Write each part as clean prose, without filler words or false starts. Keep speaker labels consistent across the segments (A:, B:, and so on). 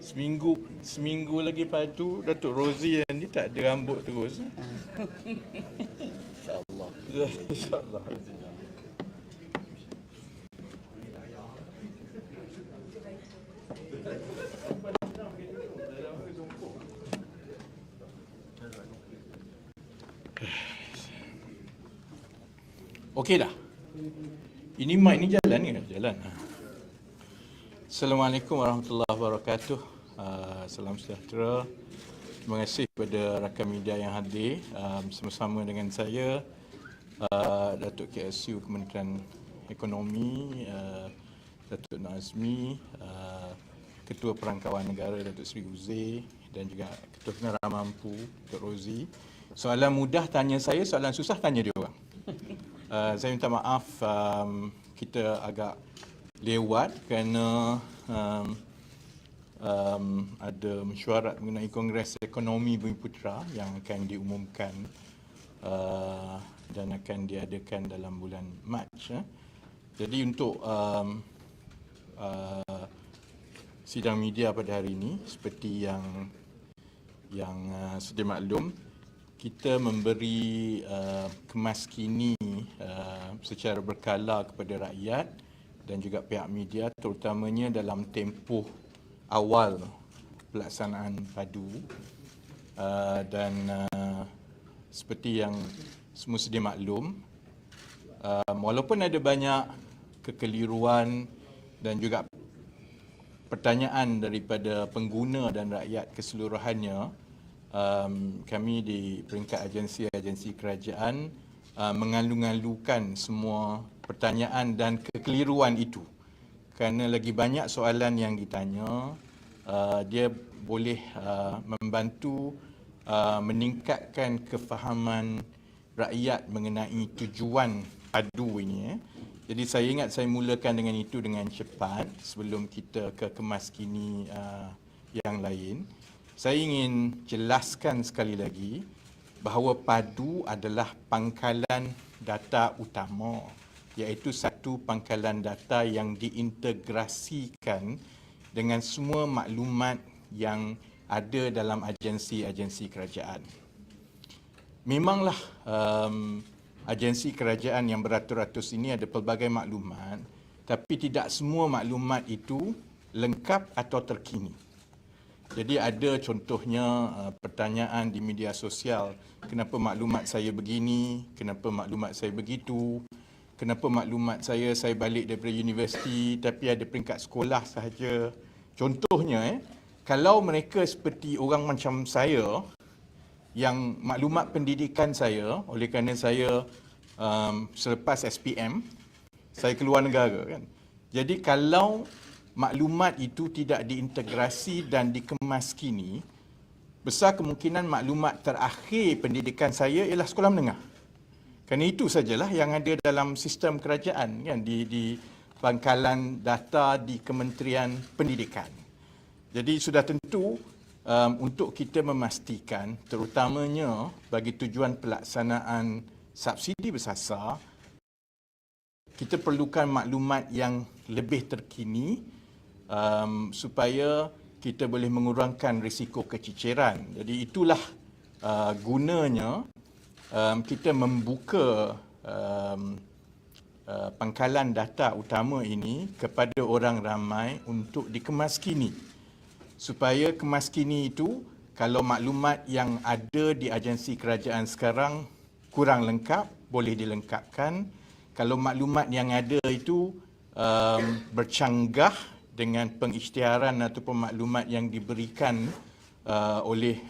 A: Seminggu lagi Padu, Datuk Rozi ni tak ada rambut terus.
B: InsyaAllah.
A: InsyaAllah. Okey dah. Ini mic ni jalan ke? Jalan. Assalamualaikum warahmatullahi wabarakatuh. Salam sejahtera. Terima kasih kepada rakan media yang hadir bersama-sama dengan saya, Datuk KSU Kementerian Ekonomi, Datuk Nazmi, Ketua Perangkawan Negara Datuk Seri Uzair dan juga Ketua Pengarah Mampu Datuk Rozi. Soalan mudah tanya saya, soalan susah tanya dia orang. Saya minta maaf kita agak lewat kerana ada mesyuarat mengenai Kongres Ekonomi Bumi Putra yang akan diumumkan dan akan diadakan dalam bulan Mac. Jadi untuk sidang media pada hari ini, seperti yang sedia maklum, kita memberi kemaskini secara berkala kepada rakyat dan juga pihak media, terutamanya dalam tempoh awal pelaksanaan PADU. Dan seperti yang semua sedia maklum, walaupun ada banyak kekeliruan dan juga pertanyaan daripada pengguna dan rakyat keseluruhannya, kami di peringkat agensi-agensi kerajaan mengalu-alukan semua pertanyaan dan kekeliruan itu. Kerana lagi banyak soalan yang ditanya, dia boleh membantu meningkatkan kefahaman rakyat mengenai tujuan PADU ini. Jadi saya ingat saya mulakan dengan itu dengan cepat sebelum kita ke kemaskini yang lain. Saya ingin jelaskan sekali lagi bahawa PADU adalah pangkalan data utama, iaitu satu pangkalan data yang diintegrasikan dengan semua maklumat yang ada dalam agensi-agensi kerajaan. Memanglah agensi kerajaan yang beratus-ratus ini ada pelbagai maklumat, tapi tidak semua maklumat itu lengkap atau terkini. Jadi ada contohnya pertanyaan di media sosial, kenapa maklumat saya begini, kenapa maklumat saya begitu, kenapa maklumat saya balik daripada universiti tapi ada peringkat sekolah sahaja. Contohnya, kalau mereka seperti orang macam saya, yang maklumat pendidikan saya, oleh kerana saya selepas SPM, saya keluar negara kan. Jadi kalau maklumat itu tidak diintegrasi dan dikemaskini, besar kemungkinan maklumat terakhir pendidikan saya ialah sekolah menengah. Kerana itu sajalah yang ada dalam sistem kerajaan kan, di pangkalan data di Kementerian Pendidikan. Jadi sudah tentu untuk kita memastikan, terutamanya bagi tujuan pelaksanaan subsidi bersasar, kita perlukan maklumat yang lebih terkini supaya kita boleh mengurangkan risiko keciciran. Jadi itulah gunanya kita membuka pangkalan data utama ini kepada orang ramai untuk dikemaskini. Supaya kemaskini itu, kalau maklumat yang ada di agensi kerajaan sekarang kurang lengkap, boleh dilengkapkan. Kalau maklumat yang ada itu bercanggah dengan pengisytiharan ataupun maklumat yang diberikan oleh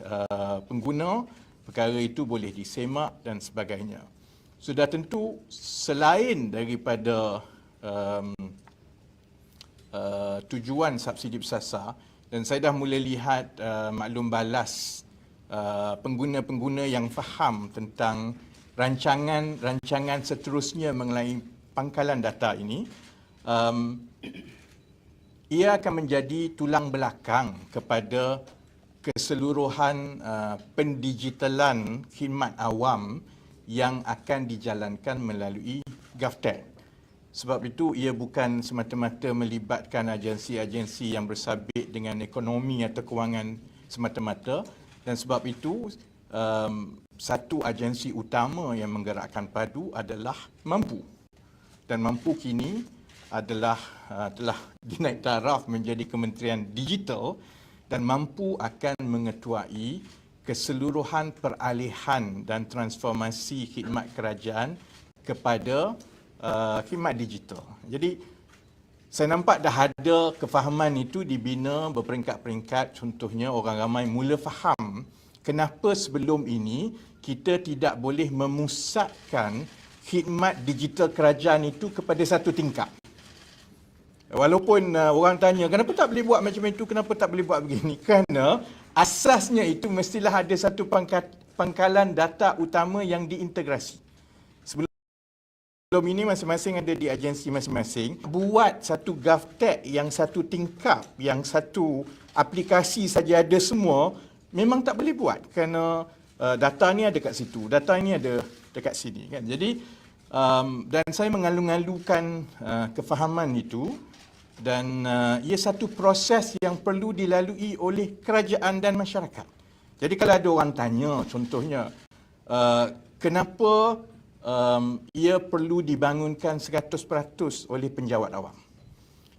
A: pengguna, perkara itu boleh disemak dan sebagainya. Sudah tentu selain daripada tujuan subsidi bersasar, dan saya dah mula lihat maklum balas pengguna-pengguna yang faham tentang rancangan seterusnya mengenai pangkalan data ini, ia akan menjadi tulang belakang kepada keseluruhan pendigitalan khidmat awam yang akan dijalankan melalui GovTech. Sebab itu ia bukan semata-mata melibatkan agensi-agensi yang bersabit dengan ekonomi atau kewangan semata-mata, dan sebab itu satu agensi utama yang menggerakkan PADU adalah Mampu. Dan Mampu kini adalah telah dinaik taraf menjadi Kementerian Digital, dan Mampu akan mengetuai keseluruhan peralihan dan transformasi khidmat kerajaan kepada khidmat digital. Jadi saya nampak dah ada kefahaman itu dibina berperingkat-peringkat. Contohnya orang ramai mula faham kenapa sebelum ini kita tidak boleh memusatkan khidmat digital kerajaan itu kepada satu tingkap. Walaupun orang tanya kenapa tak boleh buat macam itu, kenapa tak boleh buat begini, kerana asasnya itu mestilah ada satu pangkalan data utama yang diintegrasi. Sebelum ini masing-masing ada di agensi masing-masing. Buat satu GovTech yang satu tingkap, yang satu aplikasi saja ada semua, memang tak boleh buat kerana data ni ada kat situ, data ini ada dekat sini, kan. Jadi dan saya mengalu-alukan kefahaman itu, dan ia satu proses yang perlu dilalui oleh kerajaan dan masyarakat. Jadi kalau ada orang tanya contohnya kenapa ia perlu dibangunkan 100% oleh penjawat awam.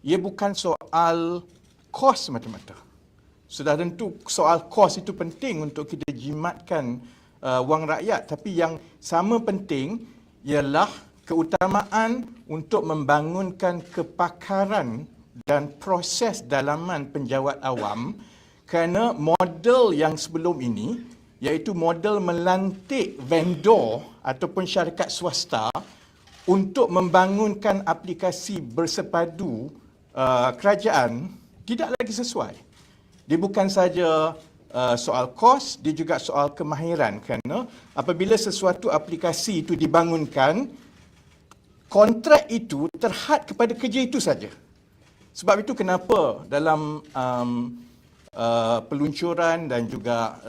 A: Ia bukan soal kos semata-mata. Sudah tentu soal kos itu penting untuk kita jimatkan wang rakyat, tapi yang sama penting ialah keutamaan untuk membangunkan kepakaran dan proses dalaman penjawat awam, kerana model yang sebelum ini iaitu model melantik vendor ataupun syarikat swasta untuk membangunkan aplikasi bersepadu kerajaan tidak lagi sesuai. Dia bukan saja soal kos, dia juga soal kemahiran, kerana apabila sesuatu aplikasi itu dibangunkan, kontrak itu terhad kepada kerja itu saja. Sebab itu kenapa dalam peluncuran dan juga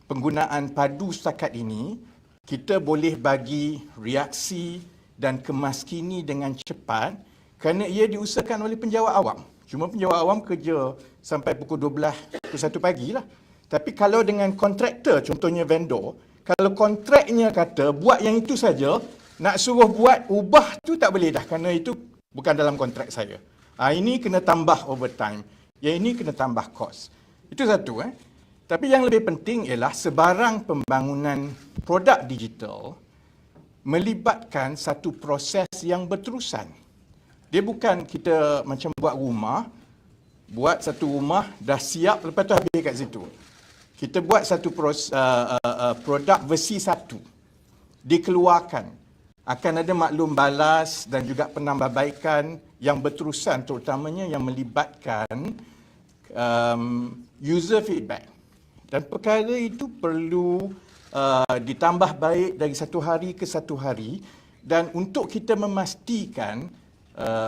A: penggunaan PADU setakat ini, kita boleh bagi reaksi dan kemaskini dengan cepat kerana ia diusahakan oleh penjawat awam. Cuma penjawat awam kerja sampai pukul 12, pukul 1 pagi lah. Tapi kalau dengan kontraktor, contohnya vendor, kalau kontraknya kata buat yang itu saja, nak suruh buat ubah tu tak boleh dah kerana itu bukan dalam kontrak saya. Ini kena tambah overtime, yang ini kena tambah kos. Itu satu. Tapi yang lebih penting ialah sebarang pembangunan produk digital melibatkan satu proses yang berterusan. Dia bukan kita macam buat satu rumah dah siap lepas tu habis kat situ. Kita buat satu produk versi 1, dikeluarkan. Akan ada maklum balas dan juga penambahbaikan yang berterusan, terutamanya yang melibatkan user feedback. Dan perkara itu perlu ditambah baik dari satu hari ke satu hari, dan untuk kita memastikan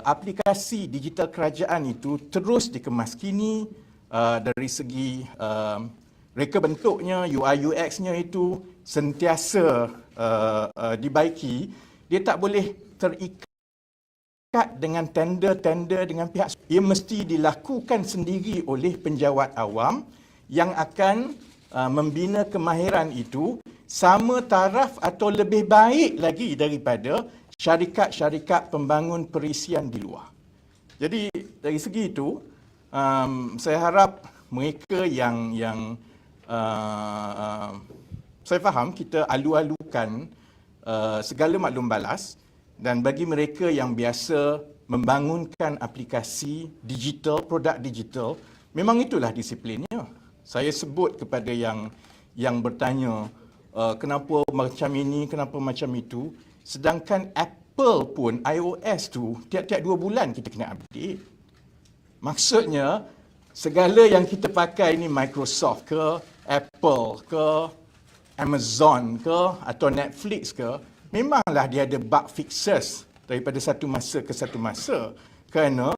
A: aplikasi digital kerajaan itu terus dikemaskini dari segi reka bentuknya, UI UX-nya itu sentiasa dibaiki. Dia tak boleh terikat dengan tender-tender dengan pihak. Ia mesti dilakukan sendiri oleh penjawat awam yang akan membina kemahiran itu sama taraf atau lebih baik lagi daripada syarikat-syarikat pembangun perisian di luar. Jadi dari segi itu, saya harap mereka yang saya faham kita alu-alukan segala maklum balas, dan bagi mereka yang biasa membangunkan aplikasi digital, produk digital, memang itulah disiplinnya. Saya sebut kepada yang bertanya kenapa macam ini, kenapa macam itu, sedangkan Apple pun iOS tu tiap-tiap 2 bulan kita kena update. Maksudnya segala yang kita pakai ni Microsoft ke, Apple ke, Amazon ke atau Netflix ke, memanglah dia ada bug fixes daripada satu masa ke satu masa, kerana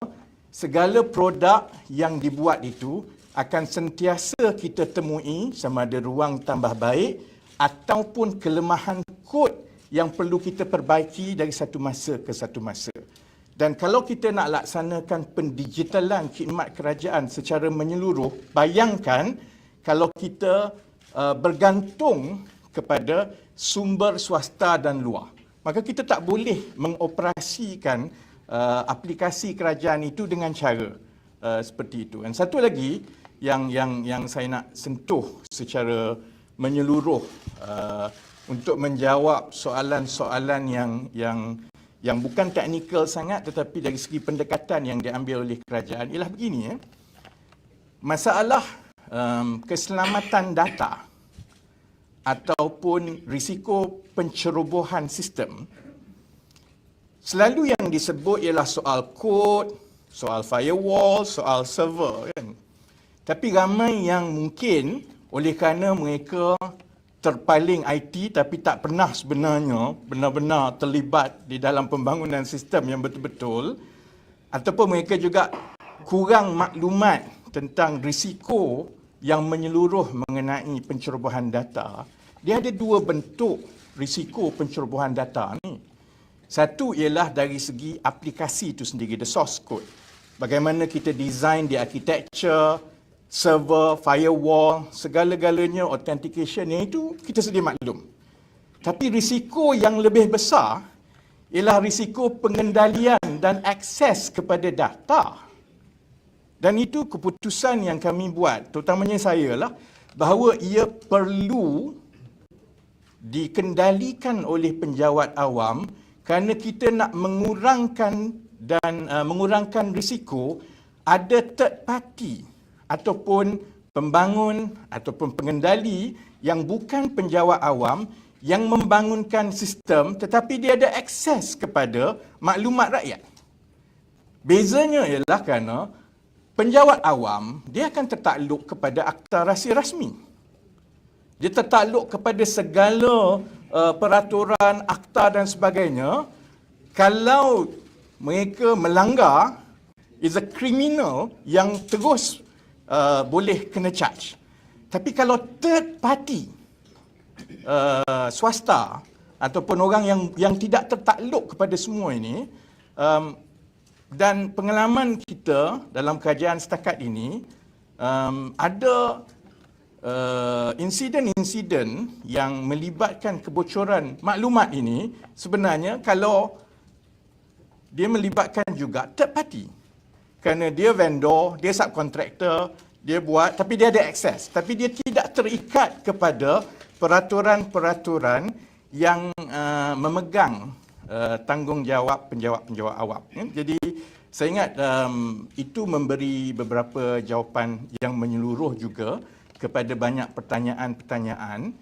A: segala produk yang dibuat itu akan sentiasa kita temui sama ada ruang tambah baik ataupun kelemahan kod yang perlu kita perbaiki dari satu masa ke satu masa. Dan kalau kita nak laksanakan pendigitalan khidmat kerajaan secara menyeluruh, bayangkan kalau kita bergantung kepada sumber swasta dan luar. Maka kita tak boleh mengoperasikan aplikasi kerajaan itu dengan cara seperti itu. Dan satu lagi yang saya nak sentuh secara menyeluruh untuk menjawab soalan-soalan yang bukan teknikal sangat tetapi dari segi pendekatan yang diambil oleh kerajaan ialah begini. Masalah keselamatan data ataupun risiko pencerobohan sistem selalu yang disebut ialah soal kod, soal firewall, soal server kan. Tapi ramai yang mungkin oleh kerana mereka terpaling IT tapi tak pernah sebenarnya benar-benar terlibat di dalam pembangunan sistem yang betul-betul, ataupun mereka juga kurang maklumat tentang risiko yang menyeluruh mengenai pencerobohan data. Dia ada dua bentuk risiko pencerobohan data ni. Satu ialah dari segi aplikasi itu sendiri, the source code. Bagaimana kita design di architecture, server, firewall, segala-galanya, authentication, yang itu kita sedia maklum. Tapi risiko yang lebih besar ialah risiko pengendalian dan akses kepada data. Dan itu keputusan yang kami buat, terutamanya saya lah, bahawa ia perlu dikendalikan oleh penjawat awam kerana kita nak mengurangkan risiko ada third party ataupun pembangun ataupun pengendali yang bukan penjawat awam yang membangunkan sistem tetapi dia ada akses kepada maklumat rakyat. Bezanya ialah kerana penjawat awam dia akan tertakluk kepada akta rahsia rasmi. Dia tertakluk kepada segala peraturan, akta dan sebagainya. Kalau mereka melanggar, is a criminal yang terus boleh kena charge. Tapi kalau third party, swasta ataupun orang yang tidak tertakluk kepada semua ini, dan pengalaman kita dalam kajian setakat ini, ada insiden-insiden yang melibatkan kebocoran maklumat ini sebenarnya kalau dia melibatkan juga third party. Kerana dia vendor, dia subkontraktor, dia buat, tapi dia ada akses. Tapi dia tidak terikat kepada peraturan-peraturan yang memegang tanggungjawab penjawat-penjawat awam. Jadi saya ingat itu memberi beberapa jawapan yang menyeluruh juga kepada banyak pertanyaan-pertanyaan,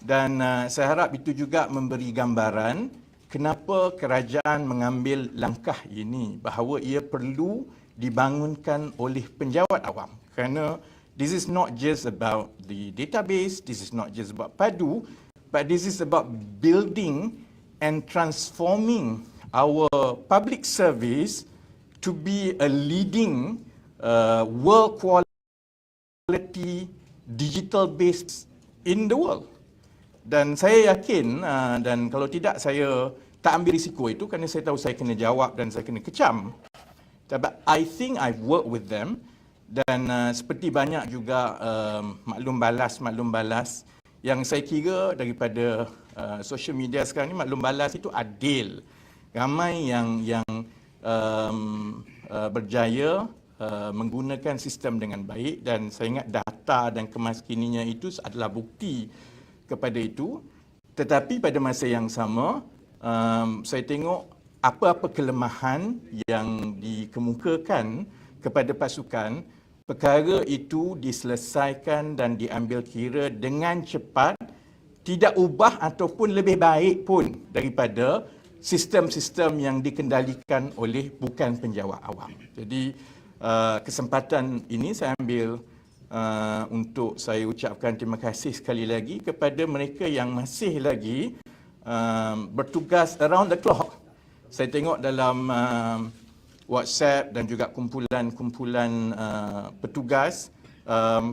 A: dan saya harap itu juga memberi gambaran kenapa kerajaan mengambil langkah ini, bahawa ia perlu dibangunkan oleh penjawat awam. Kerana this is not just about the database, this is not just about PADU, but this is about building and transforming our public service to be a leading world quality digital based in the world. Dan saya yakin, dan kalau tidak saya tak ambil risiko itu kerana saya tahu saya kena jawab dan saya kena kecam. But I think I've worked with them, dan seperti banyak juga maklum balas yang saya kira daripada social media sekarang ni, maklum balas itu adil. Ramai yang berjaya menggunakan sistem dengan baik, dan saya ingat data dan kemaskininya itu adalah bukti kepada itu. Tetapi pada masa yang sama, saya tengok apa-apa kelemahan yang dikemukakan kepada pasukan, perkara itu diselesaikan dan diambil kira dengan cepat, tidak ubah ataupun lebih baik pun daripada sistem-sistem yang dikendalikan oleh bukan penjawat awam. Jadi kesempatan ini saya ambil untuk saya ucapkan terima kasih sekali lagi kepada mereka yang masih lagi bertugas around the clock. Saya tengok dalam WhatsApp dan juga kumpulan-kumpulan petugas,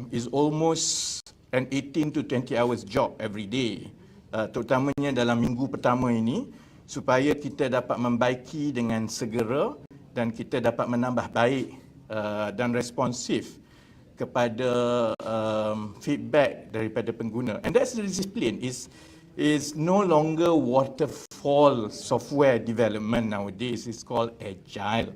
A: is almost an 18 to 20 hours job every day. terutamanya dalam minggu pertama ini, supaya kita dapat membaiki dengan segera dan kita dapat menambah baik dan responsif kepada feedback daripada pengguna. And that's the discipline is no longer waterfall software development nowadays. It's called agile.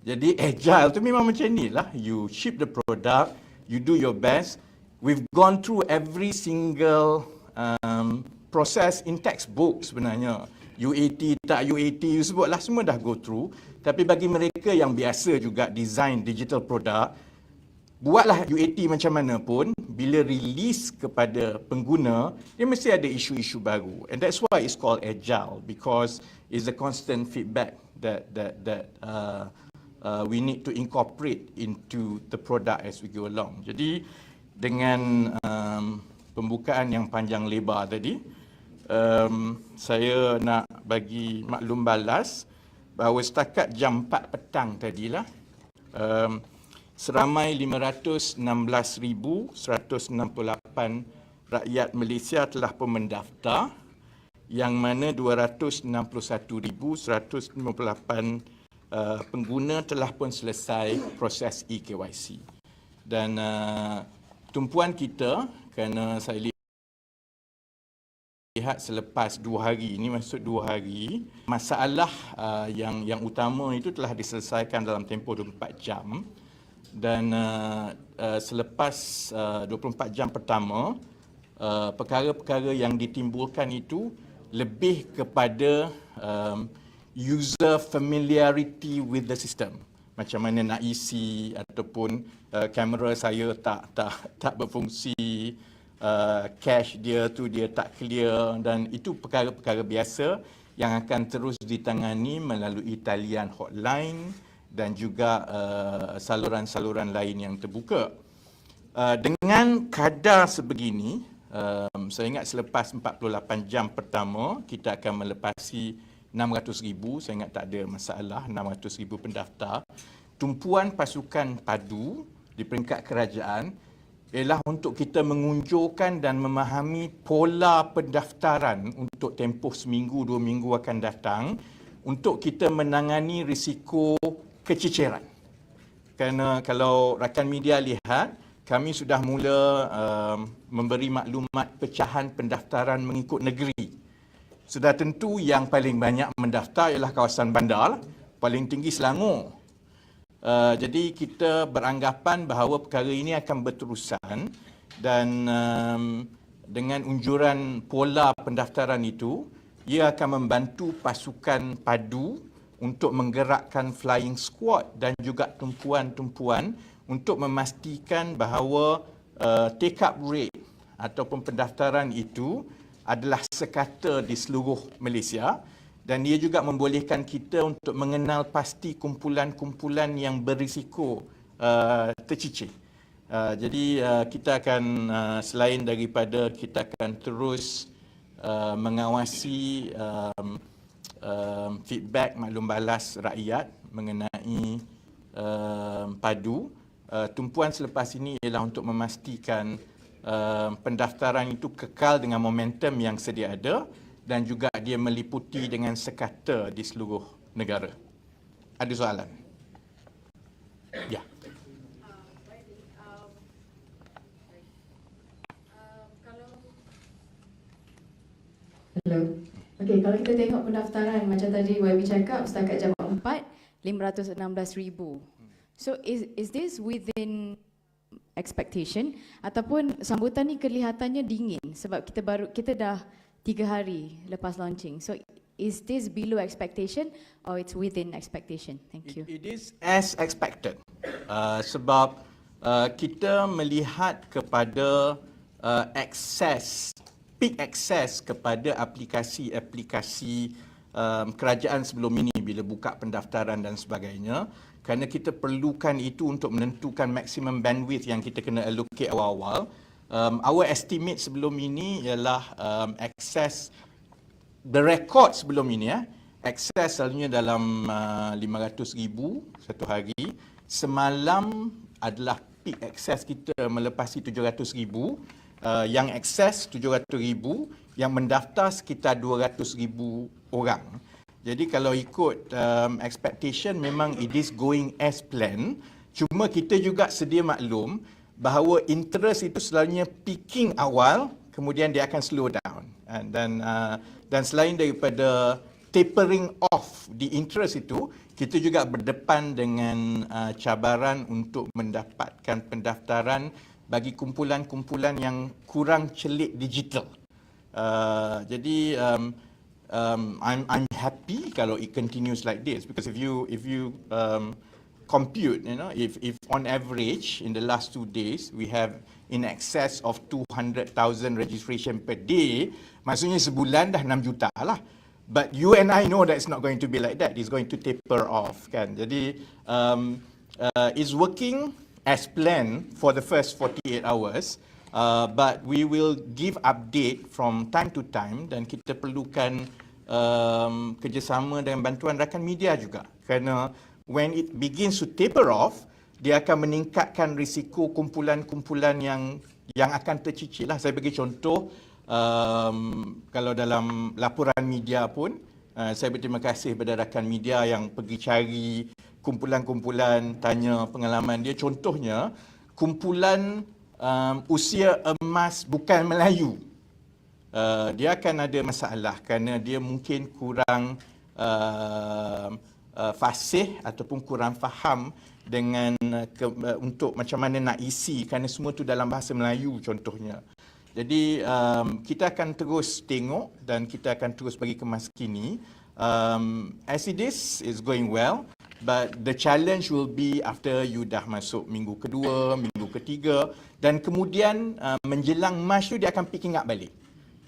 A: Jadi agile tu memang macam ni lah. You ship the product, you do your best. We've gone through every single proses in textbook sebenarnya. UAT tak UAT, you sebutlah, semua dah go through. Tapi bagi mereka yang biasa juga design digital product, buatlah UAT macam mana pun, bila release kepada pengguna, dia mesti ada isu-isu baru. And that's why it's called agile, because it's a constant feedback that we need to incorporate into the product as we go along. Jadi dengan pembukaan yang panjang lebar tadi, saya nak bagi maklum balas bahawa setakat jam 4 petang tadilah, seramai 516,168 rakyat Malaysia telah pun mendaftar, yang mana 261,158 pengguna telah pun selesai proses eKYC. Dan tumpuan kita, kerana saya lihat selepas 2 hari, ini maksud 2 hari, masalah yang utama itu telah diselesaikan dalam tempoh 24 jam. Dan selepas 24 jam pertama, perkara-perkara yang ditimbulkan itu lebih kepada user familiarity with the system. Macam mana nak isi, ataupun kamera saya tak berfungsi, cache dia tu dia tak clear, dan itu perkara-perkara biasa yang akan terus ditangani melalui talian hotline dan juga saluran-saluran lain yang terbuka. Dengan kadar sebegini, saya ingat selepas 48 jam pertama, kita akan melepasi 600,000, saya ingat tak ada masalah, 600,000 pendaftar. Tumpuan pasukan PADU di peringkat kerajaan ialah untuk kita mengunjurkan dan memahami pola pendaftaran untuk tempoh seminggu, 2 minggu akan datang, untuk kita menangani risiko kececeran. Kerana kalau rakan media lihat, kami sudah mula memberi maklumat pecahan pendaftaran mengikut negeri. Sudah tentu yang paling banyak mendaftar ialah kawasan bandar, paling tinggi Selangor. Jadi kita beranggapan bahawa perkara ini akan berterusan, dan dengan unjuran pola pendaftaran itu, ia akan membantu pasukan PADU untuk menggerakkan flying squad dan juga tumpuan-tumpuan untuk memastikan bahawa take up rate ataupun pendaftaran itu adalah sekata di seluruh Malaysia, dan ia juga membolehkan kita untuk mengenal pasti kumpulan-kumpulan yang berisiko tercicir. Jadi kita akan selain daripada kita akan terus mengawasi feedback maklum balas rakyat mengenai PADU, tumpuan selepas ini ialah untuk memastikan pendaftaran itu kekal dengan momentum yang sedia ada, dan juga dia meliputi dengan sekata di seluruh negara. Ada soalan? Ya.
B: Hello. Okey, kalau kita tengok pendaftaran macam tadi YB cakap setakat jam 4, 516,000. So is this within expectation, ataupun sambutan ni kelihatannya dingin sebab kita dah 3 hari lepas launching. So is this below expectation or it's within expectation? Thank you.
A: It is as expected. Sebab kita melihat kepada peak access kepada aplikasi-aplikasi kerajaan sebelum ini bila buka pendaftaran dan sebagainya, kerana kita perlukan itu untuk menentukan maximum bandwidth yang kita kena allocate awal-awal. Our estimate sebelum ini ialah access, the record sebelum ini, access selalunya dalam 500,000 satu hari. Semalam adalah peak access kita melepasi 700,000. yang akses 700,000, yang mendaftar sekitar 200,000 orang. Jadi kalau ikut expectation memang it is going as planned. Cuma kita juga sedia maklum bahawa interest itu selalunya peaking awal, kemudian dia akan slow down. Dan selain daripada tapering off the interest itu, kita juga berdepan dengan cabaran untuk mendapatkan pendaftaran bagi kumpulan-kumpulan yang kurang celik digital. Jadi I'm happy kalau it continues like this, because if you compute, if on average in the last 2 days we have in excess of 200,000 registration per day, maksudnya sebulan dah 6 juta lah. But you and I know that it's not going to be like that. It's going to taper off, kan. Jadi it's working as planned for the first 48 hours. But we will give update from time to time, dan kita perlukan kerjasama dan bantuan rakan media juga, kerana when it begins to taper off, dia akan meningkatkan risiko kumpulan-kumpulan yang akan tercicir lah. Saya bagi contoh, kalau dalam laporan media pun, saya berterima kasih kepada rakan media yang pergi cari kumpulan-kumpulan, tanya pengalaman dia. Contohnya, kumpulan usia emas bukan Melayu, dia akan ada masalah kerana dia mungkin kurang fasih ataupun kurang faham dengan untuk macam mana nak isi, kerana semua tu dalam bahasa Melayu contohnya. Jadi kita akan terus tengok dan kita akan terus bagi kemas kini. As it is going well. But the challenge will be after you dah masuk minggu kedua, minggu ketiga, dan kemudian menjelang Mac tu dia akan picking up balik.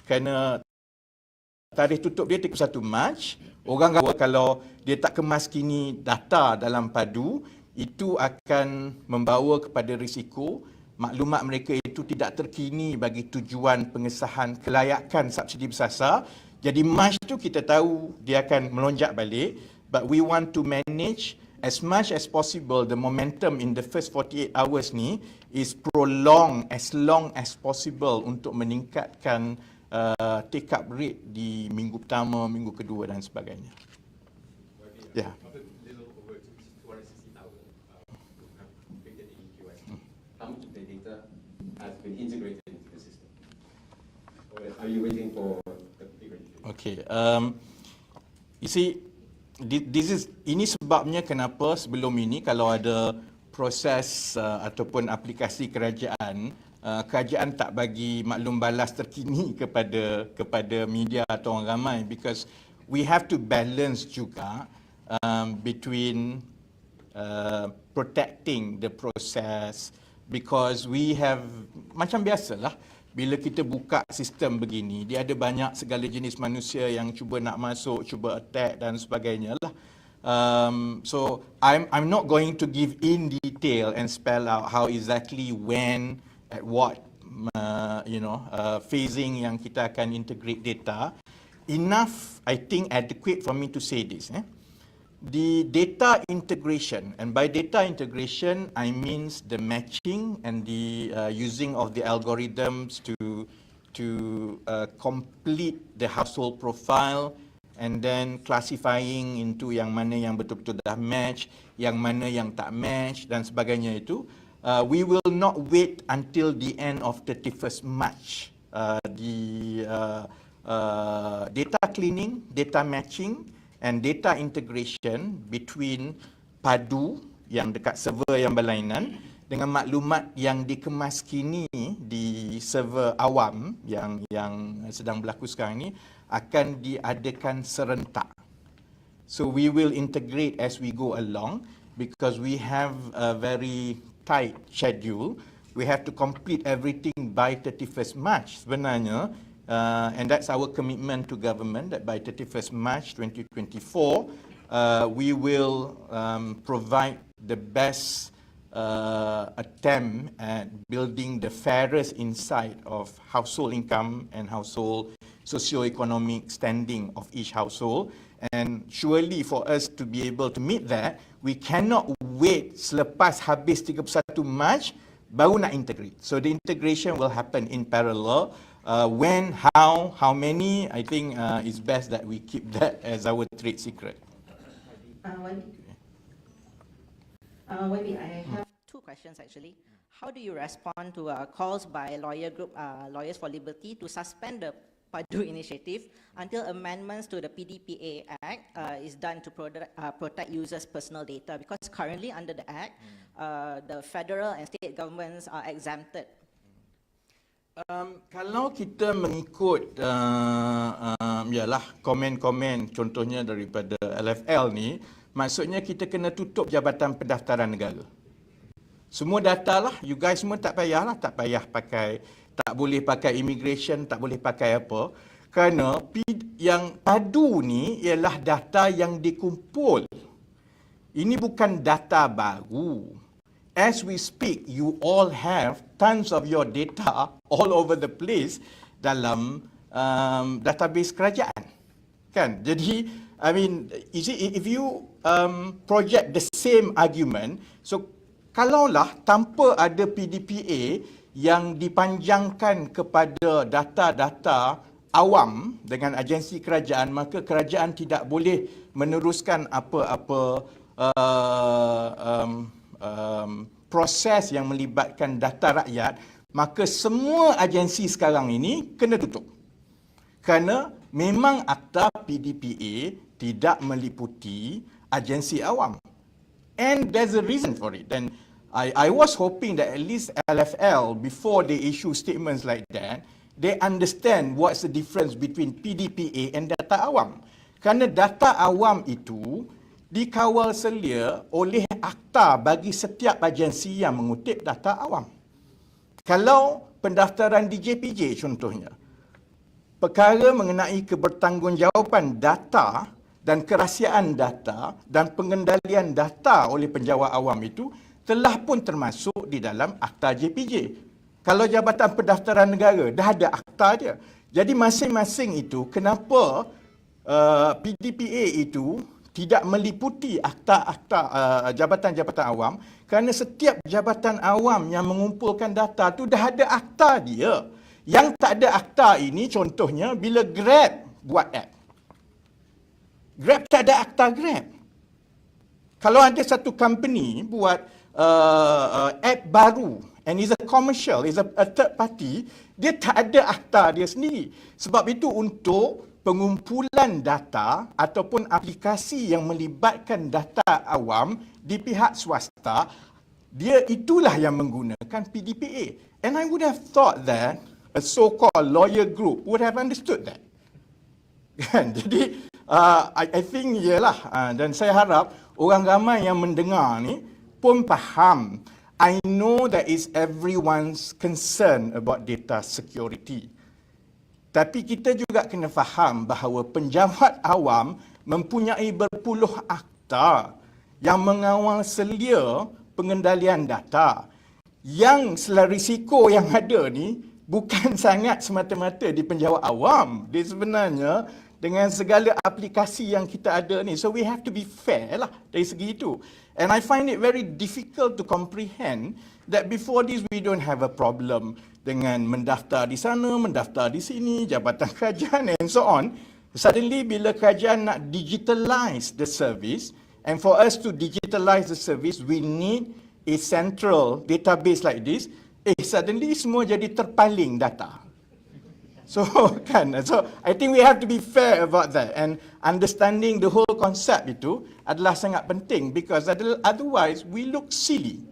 A: Kerana tarikh tutup dia 31 Mac, orang kalau dia tak kemas kini data dalam PADU, itu akan membawa kepada risiko maklumat mereka itu tidak terkini bagi tujuan pengesahan kelayakan subsidi bersasar. Jadi Mac tu kita tahu dia akan melonjak balik. But we want to manage as much as possible the momentum in the first 48 hours ni is prolonged as long as possible untuk meningkatkan take up rate di minggu pertama, minggu kedua dan sebagainya. Ya.
C: How much of the data has been integrated into the system? Or are you waiting for the bigger?
A: Okay. You see, ini sebabnya kenapa sebelum ini kalau ada proses ataupun aplikasi kerajaan, kerajaan tak bagi maklum balas terkini kepada media atau orang ramai, because we have to balance juga between protecting the process, because we have, macam biasalah, bila kita buka sistem begini, dia ada banyak segala jenis manusia yang cuba nak masuk, cuba attack dan sebagainya lah. So I'm not going to give in detail and spell out how exactly, when, at what phasing yang kita akan integrate data. Enough, I think, adequate for me to say this. The data integration, and by data integration, I means the matching and the using of the algorithms to complete the household profile, and then classifying into yang mana yang betul-betul dah match, yang mana yang tak match dan sebagainya itu. We will not wait until the end of 31st March. Data cleaning, data matching, and data integration between PADU yang dekat server yang berlainan dengan maklumat yang dikemas kini di server awam yang sedang berlaku sekarang ini akan diadakan serentak. So we will integrate as we go along, because we have a very tight schedule. We have to complete everything by 31st March sebenarnya. And that's our commitment to government, that by 31st March 2024, we will provide the best attempt at building the fairest insight of household income and household socio-economic standing of each household. And surely for us to be able to meet that, we cannot wait selepas habis 31 Mac baru nak integrate. So the integration will happen in parallel. When, how many, I think it's best that we keep that as our trade secret.
D: Maybe I have two questions actually. How do you respond to calls by lawyer group, Lawyers for Liberty, to suspend the PADU initiative until amendments to the PDPA Act is done to protect users' personal data? Because currently under the Act, the federal and state governments are exempted.
A: Kalau kita mengikut yalah komen-komen contohnya daripada LFL ni, maksudnya kita kena tutup Jabatan Pendaftaran Negara. Semua data lah, you guys semua tak payah pakai, tak boleh pakai immigration, tak boleh pakai apa. Kerana yang PADU ni ialah data yang dikumpul. Ini bukan data baru. As we speak, you all have tons of your data all over the place dalam database kerajaan. Kan? Jadi, I mean, if you project the same argument, so kalaulah tanpa ada PDPA yang dipanjangkan kepada data-data awam dengan agensi kerajaan, maka kerajaan tidak boleh meneruskan apa-apa proses yang melibatkan data rakyat, maka semua agensi sekarang ini kena tutup. Kerana memang akta PDPA tidak meliputi agensi awam. And there's a reason for it. And I was hoping that at least LFL, before they issue statements like that, they understand what's the difference between PDPA and data awam. Kerana data awam itu dikawal selia oleh akta bagi setiap agensi yang mengutip data awam. Kalau pendaftaran di JPJ contohnya, perkara mengenai kebertanggungjawaban data dan kerahsiaan data dan pengendalian data oleh penjawat awam itu telah pun termasuk di dalam akta JPJ. Kalau Jabatan Pendaftaran Negara dah ada akta dia. Jadi masing-masing itu kenapa PDPA itu tidak meliputi akta-akta jabatan-jabatan awam, kerana setiap jabatan awam yang mengumpulkan data tu dah ada akta dia. Yang tak ada akta ini contohnya bila Grab buat app. Grab tak ada akta Grab. Kalau ada satu company buat app baru and is a commercial, is a third party, dia tak ada akta dia sendiri. Sebab itu untuk pengumpulan data ataupun aplikasi yang melibatkan data awam di pihak swasta, dia itulah yang menggunakan PDPA. And I would have thought that a so-called lawyer group would have understood that. Kan? Jadi, I think ialah, dan saya harap orang ramai yang mendengar ni pun faham. I know that is everyone's concern about data security. Tapi kita juga kena faham bahawa penjawat awam mempunyai berpuluh akta yang mengawal selia pengendalian data. Yang risiko yang ada ni bukan sangat semata-mata di penjawat awam. Dia sebenarnya dengan segala aplikasi yang kita ada ni. So we have to be fair lah dari segi itu. And I find it very difficult to comprehend that before this we don't have a problem dengan mendaftar di sana, mendaftar di sini, jabatan kerajaan and so on. Suddenly bila kerajaan nak digitalize the service, and for us to digitalize the service, we need a central database like this. Suddenly semua jadi terpaling data. So I think we have to be fair about that, and understanding the whole concept itu adalah sangat penting, because otherwise we look silly.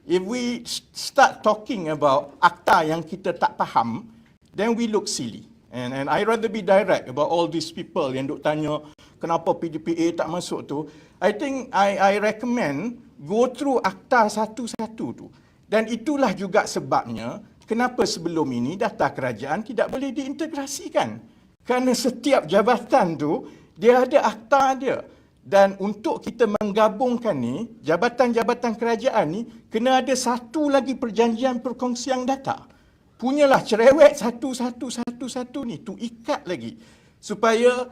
A: If we start talking about akta yang kita tak faham, then we look silly. And I rather be direct about all these people yang duk tanya kenapa PDPA tak masuk tu. I think I recommend go through akta satu-satu tu. Dan itulah juga sebabnya kenapa sebelum ini data kerajaan tidak boleh diintegrasikan. Kerana setiap jabatan tu, dia ada akta dia. Dan untuk kita menggabungkan ni, jabatan-jabatan kerajaan ni, kena ada satu lagi perjanjian perkongsian data. Punyalah cerewet satu-satu ni, tu ikat lagi. Supaya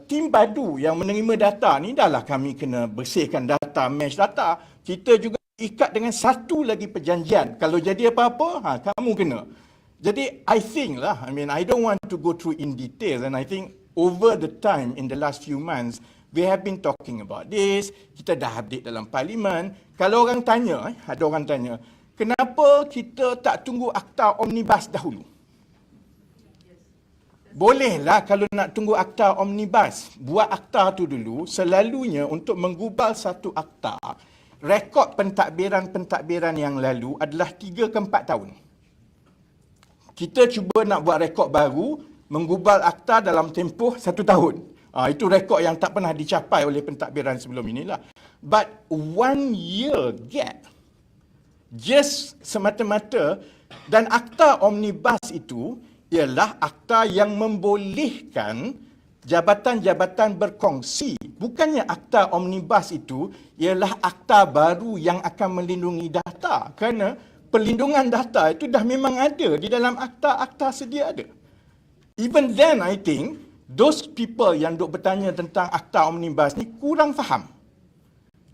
A: tim PADU yang menerima data ni, dahlah kami kena bersihkan data, mesh data. Kita juga ikat dengan satu lagi perjanjian. Kalau jadi apa-apa, kamu kena. Jadi I think lah, I don't want to go through in details, and I think over the time in the last few months, we have been talking about this. Kita dah update dalam parlimen. Kalau orang tanya, ada orang tanya, kenapa kita tak tunggu akta omnibus dahulu? Bolehlah kalau nak tunggu akta omnibus. Buat akta tu dulu. Selalunya untuk menggubal satu akta, rekod pentadbiran yang lalu adalah 3 ke 4 tahun. Kita cuba nak buat rekod baru, menggubal akta dalam tempoh 1 tahun. Itu rekod yang tak pernah dicapai oleh pentadbiran sebelum inilah. But 1 year gap, just semata-mata, dan akta omnibus itu ialah akta yang membolehkan jabatan-jabatan berkongsi. Bukannya akta omnibus itu ialah akta baru yang akan melindungi data. Kerana perlindungan data itu dah memang ada di dalam akta-akta sedia ada. Even then, I think, those people yang duk bertanya tentang akta omnibus ni kurang faham.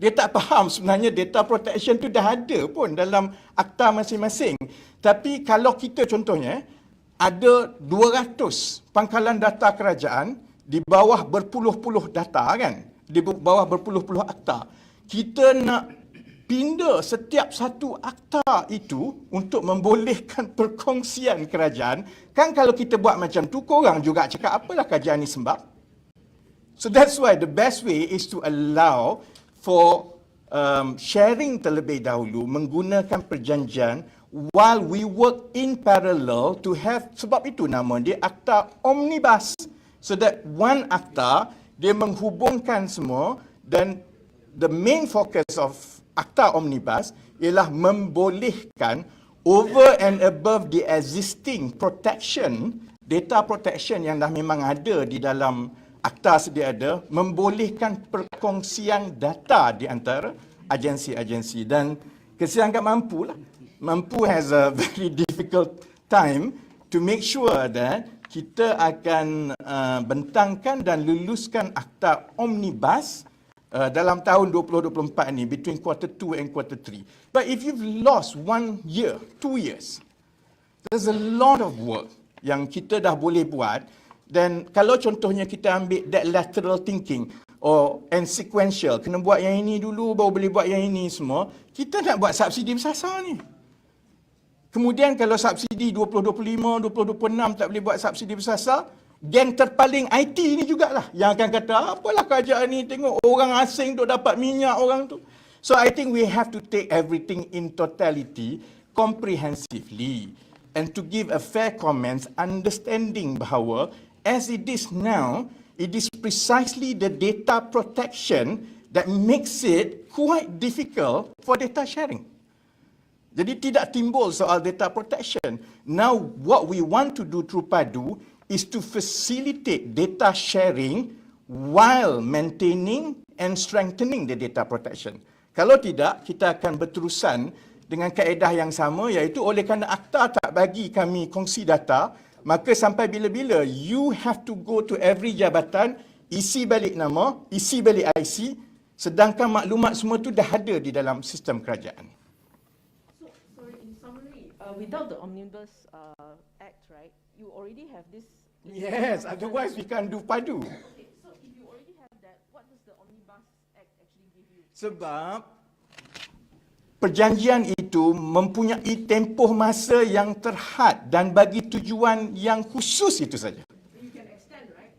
A: Dia tak faham sebenarnya data protection tu dah ada pun dalam akta masing-masing. Tapi kalau kita contohnya, ada 200 pangkalan data kerajaan di bawah berpuluh-puluh data kan, di bawah berpuluh-puluh akta. Kita nak pindah setiap satu akta itu untuk membolehkan perkongsian kerajaan. Kan kalau kita buat macam tu, korang juga cakap apalah kerajaan ni sembab. So that's why the best way is to allow for sharing terlebih dahulu menggunakan perjanjian while we work in parallel to have, sebab itu nama dia akta omnibus. So that one akta, dia menghubungkan semua, dan the main focus of akta omnibus ialah membolehkan over and above the existing protection, data protection yang dah memang ada di dalam akta sedia ada, membolehkan perkongsian data di antara agensi-agensi. Dan kesian kat mampu lah. Mampu has a very difficult time to make sure that kita akan bentangkan dan luluskan akta omnibus dalam tahun 2024 ni, between quarter 2 and quarter 3. But if you've lost 1 year, 2 years, there's a lot of work yang kita dah boleh buat. Dan kalau contohnya kita ambil that lateral thinking and sequential, kena buat yang ini dulu baru boleh buat yang ini semua, kita nak buat subsidi bersasar ni. Kemudian kalau subsidi 2025, 2026 tak boleh buat subsidi bersasar, geng terpaling IT ni jugalah yang akan kata, apalah kerajaan ni, tengok orang asing duk dapat minyak orang tu. So I think we have to take everything in totality, comprehensively, and to give a fair comments, understanding bahawa as it is now, it is precisely the data protection that makes it quite difficult for data sharing. Jadi tidak timbul soal data protection. Now what we want to do through PADU is to facilitate data sharing while maintaining and strengthening the data protection. Kalau tidak, kita akan berterusan dengan kaedah yang sama, iaitu oleh kerana akta tak bagi kami kongsi data, maka sampai bila-bila you have to go to every jabatan, isi balik nama, isi balik IC, sedangkan maklumat semua tu dah ada di dalam sistem kerajaan.
E: So in summary, without the Omnibus Act, right, you already have this.
A: Yes, otherwise we can't do PADU.
E: Okay, so if you already have that, what does the Omnibus Act actually give you?
A: Sebab perjanjian itu mempunyai tempoh masa yang terhad dan bagi tujuan yang khusus itu saja.
E: You can extend, right?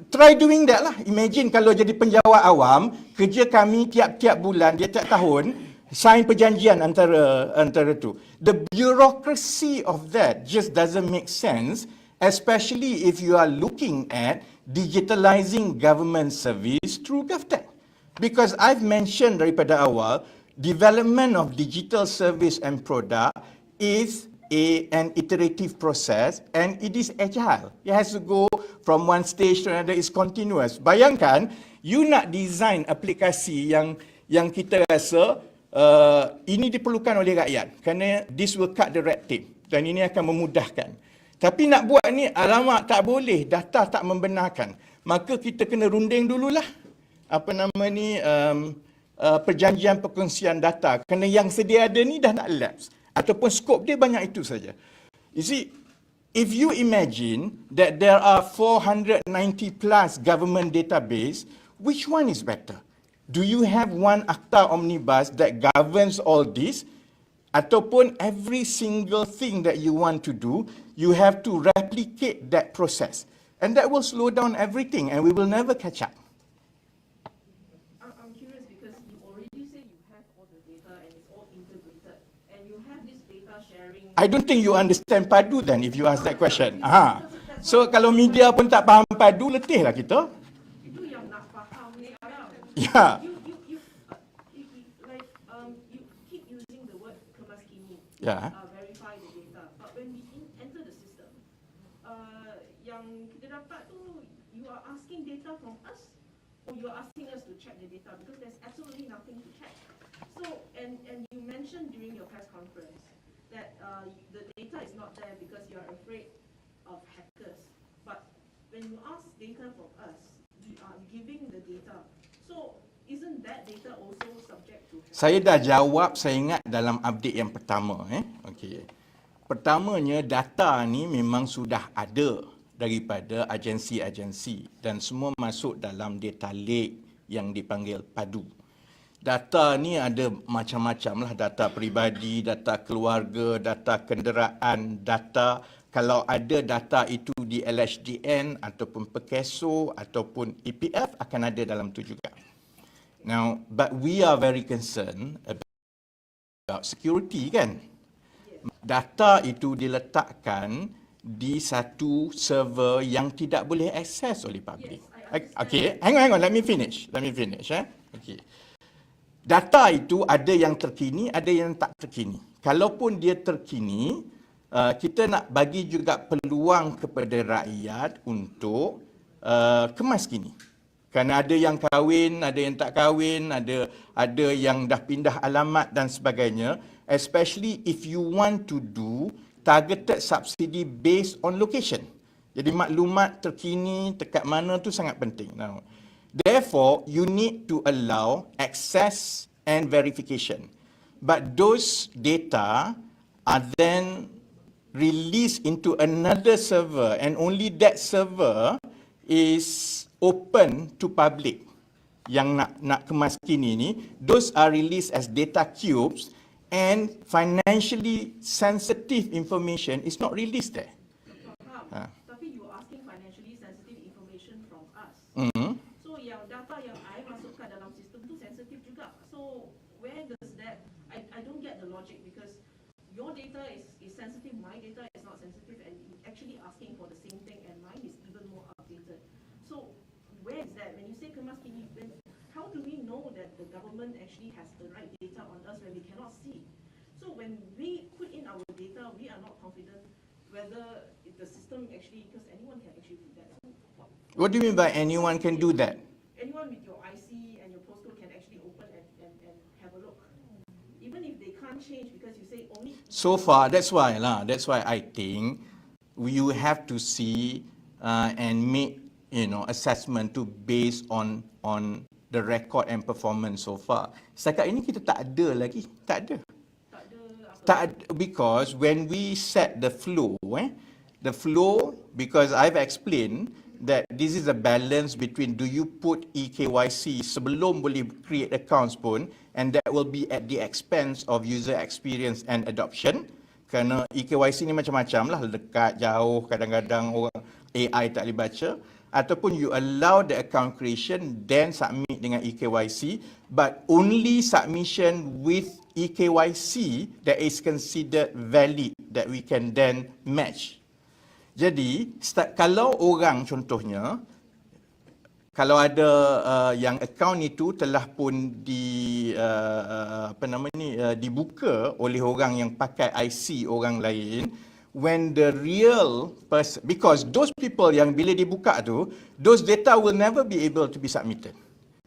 A: Try doing that lah. Imagine kalau jadi penjawat awam, kerja kami tiap-tiap bulan, tiap tahun, sign perjanjian antara tu. The bureaucracy of that just doesn't make sense, especially if you are looking at digitalizing government service through GovTech. Because I've mentioned daripada awal, development of digital service and product is an iterative process and it is agile. It has to go from one stage to another, it's continuous. Bayangkan, you nak design aplikasi yang kita rasa ini diperlukan oleh rakyat kerana this will cut the red tape dan ini akan memudahkan. Tapi nak buat ni, alamak tak boleh, data tak membenarkan. Maka kita kena runding dululah, perjanjian perkongsian data kerana yang sedia ada ni dah nak lapse ataupun skop dia banyak itu saja. You see, if you imagine that there are 490 plus government database, which one is better? Do you have one Akta Omnibus that governs all this? Ataupun every single thing that you want to do, you have to replicate that process. And that will slow down everything and we will never catch up.
E: I'm curious because you already say you have all the data and it's all integrated and you have this data sharing.
A: I don't think you understand PADU then if you ask that question. So kalau media pun tak faham PADU, letihlah kita.
E: Itu yang nak faham sekarang.
A: Ya.
E: You keep using the word kemas kini.
A: Ya.
E: Verify the data. But when we enter the system, yang kita dapat tu, you are asking data from us or you are asking us to check the data because there's absolutely nothing to check. So, and you mentioned during your press conference that the data is not there because you are afraid of hackers. But when you ask data from us, we are giving the data. So, isn't that data also subject to hackers?
A: Saya dah jawab, saya ingat dalam update yang pertama. Okey. Pertamanya, data ni memang sudah ada daripada agensi-agensi dan semua masuk dalam data lake yang dipanggil PADU. Data ni ada macam-macam lah, data peribadi, data keluarga, data kenderaan, data kalau ada data itu di LHDN ataupun Perkeso ataupun EPF akan ada dalam tu juga. Now, but we are very concerned about security kan. Data itu diletakkan di satu server yang tidak boleh akses oleh public. Okay, hang on, let me finish. Okay. Data itu ada yang terkini, ada yang tak terkini. Kalaupun dia terkini, kita nak bagi juga peluang kepada rakyat untuk kemas kini. Kerana ada yang kahwin, ada yang tak kahwin, ada yang dah pindah alamat dan sebagainya. Especially if you want to do targeted subsidy based on location. Jadi maklumat terkini dekat mana tu sangat penting. Now, therefore, you need to allow access and verification. But those data are then released into another server and only that server is open to public. Yang nak kemas kini ni, those are released as data cubes and financially sensitive information is not released there.
E: Tapi you are asking financially sensitive information from us. So yang data yang I masukkan dalam sistem tu sensitif juga. So where does that? I don't get the logic because your data is sensitive, my data is not sensitive, and you're actually asking for the same thing, and mine is even more updated. So where is that? When you say kemas kini, how do we know that the government actually has the right data on us when we cannot see? So when we put in our data, we are not confident whether the system actually, because anyone can actually do that. So
A: What do you mean by anyone can do that?
E: anyone with your IC and your postcode can actually open and have a look. Even if they can't change because you say only...
A: So far, that's why I think you have to see and make assessment to based on the record and performance so far. Setakat ini kita tak ada lagi, tak ada. Because when we set the flow, because I've explained that this is a balance between do you put eKYC sebelum boleh create accounts pun, and that will be at the expense of user experience and adoption. Kerana eKYC ni macam-macam lah, dekat, jauh, kadang-kadang orang AI tak boleh baca. Ataupun you allow the account creation, then submit dengan eKYC, but only submission with eKYC that is considered valid, that we can then match. Jadi, kalau orang contohnya, kalau ada yang account itu telah pun dibuka oleh orang yang pakai IC orang lain, when the real person, because those people yang bila dibuka tu, those data will never be able to be submitted.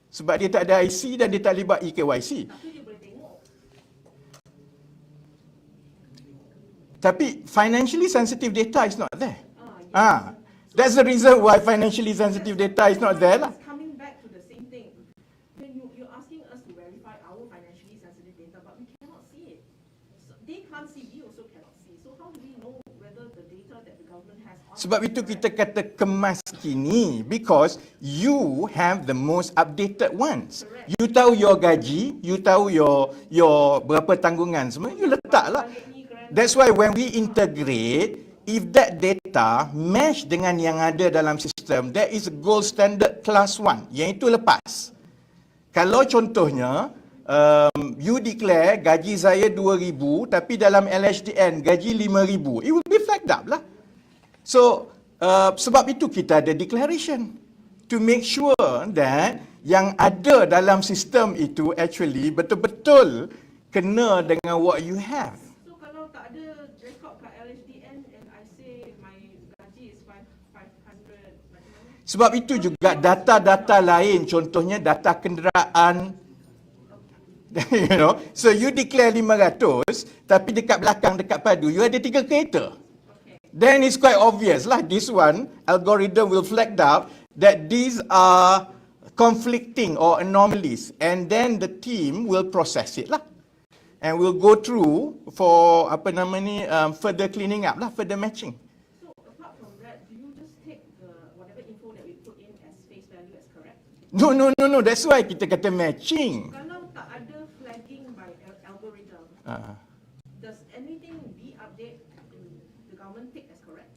A: Sebab dia tak ada IC dan dia tak libat eKYC. Tapi financially sensitive data is not there. That's the reason why financially sensitive data is not there lah.
E: Coming back to the same thing, when you're asking us to verify government has on
A: Sebab itu kita kata kemas kini, because you have the most updated ones. You tahu your gaji, you tahu your berapa tanggungan semua, you letaklah. That's why when we integrate, if that data match dengan yang ada dalam sistem, that is gold standard class 1, yang itu lepas. Kalau contohnya, you declare gaji saya 2,000 tapi dalam LHDN gaji 5,000, it will be flagged up lah. So, sebab itu kita ada declaration to make sure that yang ada dalam sistem itu actually betul-betul kena dengan what you have.
E: So kalau tak ada rekod kat LHDN and I say my gaji is 500,
A: Sebab itu juga data-data lain, contohnya data kenderaan, you know, so you declare 500 tapi dekat belakang dekat padu you ada 3 kereta. Then it's quite obvious lah, this one, algorithm will flag up that these are conflicting or anomalies, and then the team will process it lah. And will go through for further cleaning up lah, further matching.
E: So apart from that, do you just take whatever info that we put in as face value as correct?
A: No, that's why kita kata matching.
E: Kalau tak ada flagging by algorithm, does anything be update the government take as correct?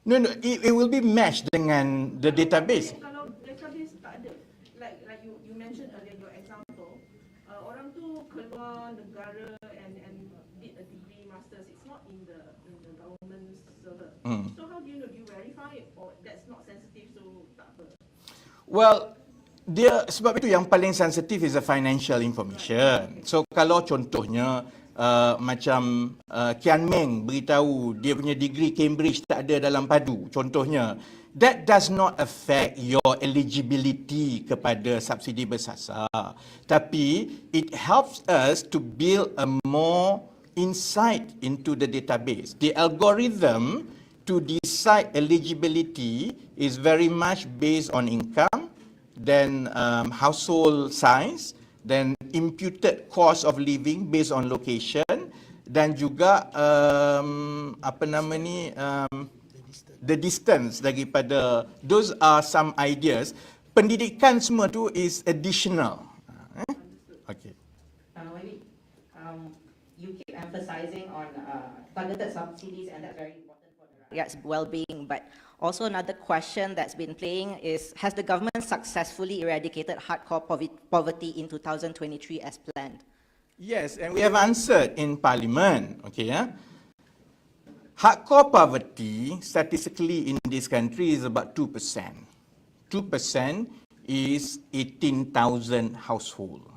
A: No, it will be matched dengan the database.
E: Kalau database tak ada, like you mentioned earlier your example, orang tu keluar negara and did a degree masters, it's not in the government server. So how do you know? Do you verify it, or that's not sensitive, so tak apa?
A: Well, sebab itu yang paling sensitif is the financial information. So kalau contohnya macam Kian Meng beritahu dia punya degree Cambridge tak ada dalam padu, contohnya, that does not affect your eligibility kepada subsidi bersasar. Tapi it helps us to build a more insight into the database. The algorithm to decide eligibility is very much based on income, then household size, then imputed cost of living based on location, dan juga the distance daripada, those are some ideas. Pendidikan semua tu is additional. Okay.
D: Maybe you keep emphasizing on targeted subsidies, and that's very important for the rakyat's well-being. But also another question that's been playing is, has the government successfully eradicated hardcore poverty in 2023 as planned?
A: Yes, and we have answered in Parliament. Okay, yeah? Hardcore poverty, statistically in this country, is about 2%. 2% is 18,000 households.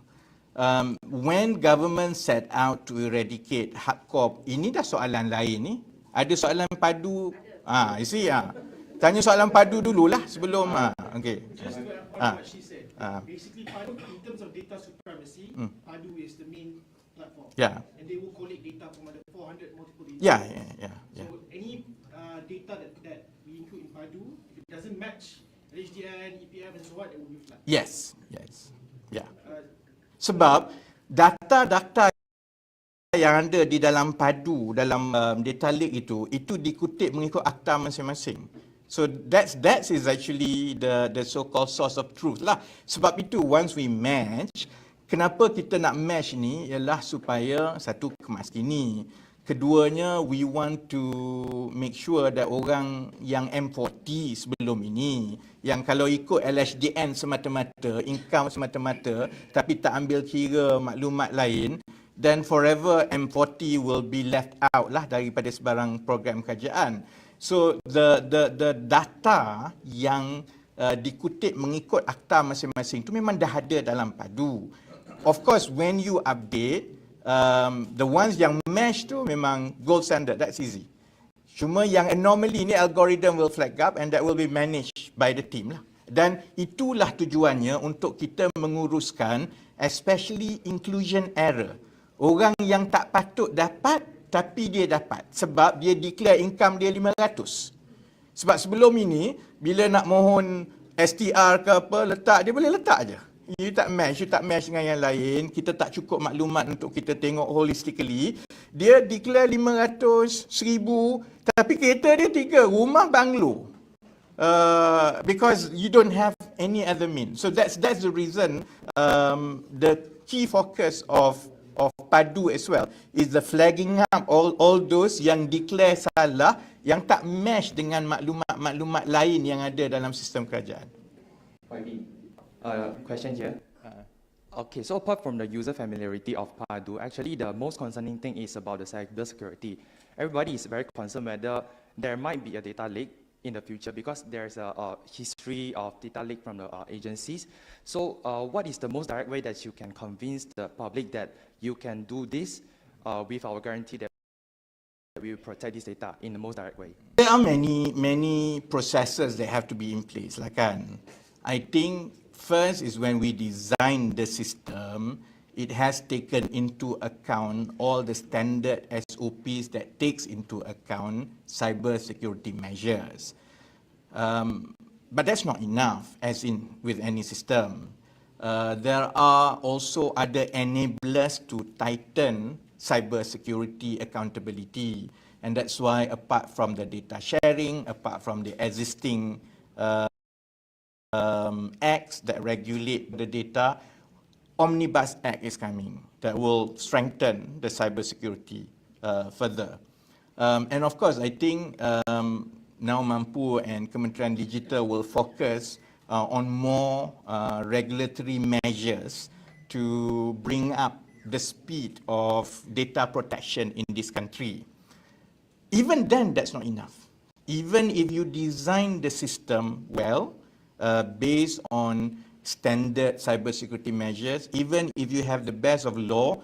A: When government set out to eradicate hardcore, ini dah soalan lain ni. Ada soalan padu. You see, tanya soalan padu dululah sebelum. Okay.
F: What she said. Basically, PADU, in terms of data supremacy, PADU is the main platform.
A: Yeah.
F: And they will collect data from other 400 multiple data.
A: Yeah.
F: So any data that we include in PADU, if it doesn't match HDN, EPF and so on, it will be flagged.
A: Yes. Yeah. Sebab data-data yang ada di dalam padu, dalam data lake itu dikutip mengikut akta masing-masing. So that is actually the so-called source of truth lah. Sebab itu once we match, kenapa kita nak match ni ialah supaya satu, kemas kini. Keduanya, we want to make sure that orang yang M40 sebelum ini, yang kalau ikut LHDN semata-mata, income semata-mata, tapi tak ambil kira maklumat lain, then forever M40 will be left out lah daripada sebarang program kajian. So the data yang dikutip mengikut akta masing-masing tu memang dah ada dalam padu. Of course, when you update, the ones yang match tu memang gold standard, that's easy. Cuma yang anomaly ni algorithm will flag up and that will be managed by the team lah. Dan itulah tujuannya untuk kita menguruskan especially inclusion error. Orang yang tak patut dapat tapi dia dapat sebab dia declare income dia 500. Sebab sebelum ini bila nak mohon STR ke apa, letak dia boleh letak aje. you tak match dengan yang lain, kita tak cukup maklumat untuk kita tengok holistically, dia declare 500, 1000, tapi kereta dia 3, rumah banglo. Because you don't have any other means. So that's the reason the key focus of PADU as well is the flagging up all those yang declare salah, yang tak match dengan maklumat lain yang ada dalam sistem kerajaan.
G: Question here. Okay, so apart from the user familiarity of PADU, actually the most concerning thing is about the cyber security. Everybody is very concerned whether there might be a data leak in the future because there's a history of data leak from the agencies. So what is the most direct way that you can convince the public that you can do this with our guarantee that we will protect this data in the most direct way?
A: There are many processes that have to be in place. Like I think first is when we design the system, it has taken into account all the standard SOPs that takes into account cyber security measures. But that's not enough, as in with any system. There are also other enablers to tighten cyber security accountability. And that's why apart from the data sharing, apart from the existing acts that regulate the data, Omnibus Act is coming that will strengthen the cyber security further. And of course, I think Now Mampu and Kementerian Digital will focus on more regulatory measures to bring up the speed of data protection in this country. Even then, that's not enough. Even if you design the system well, based on standard cybersecurity measures, even if you have the best of law,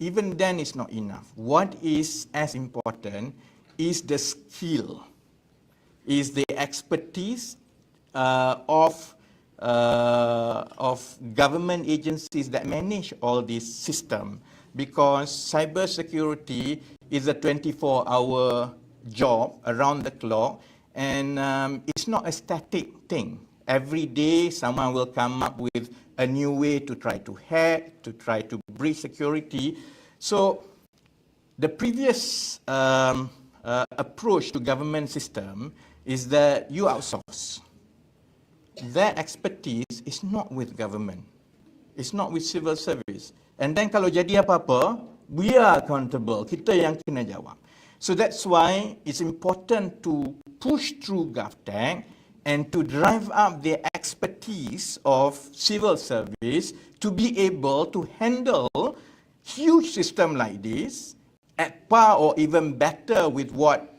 A: even then it's not enough. What is as important is the skill, is the expertise of government agencies that manage all this system, because cybersecurity is a 24-hour job around the clock, and it's not a static thing. Every day, someone will come up with a new way to try to hack, to try to breach security. So, the previous approach to government system is that you outsource. That expertise is not with government. It's not with civil service. And then kalau jadi apa-apa, we are accountable. Kita yang kena jawab. So that's why it's important to push through GovTech and to drive up the expertise of civil service to be able to handle huge system like this at par or even better with what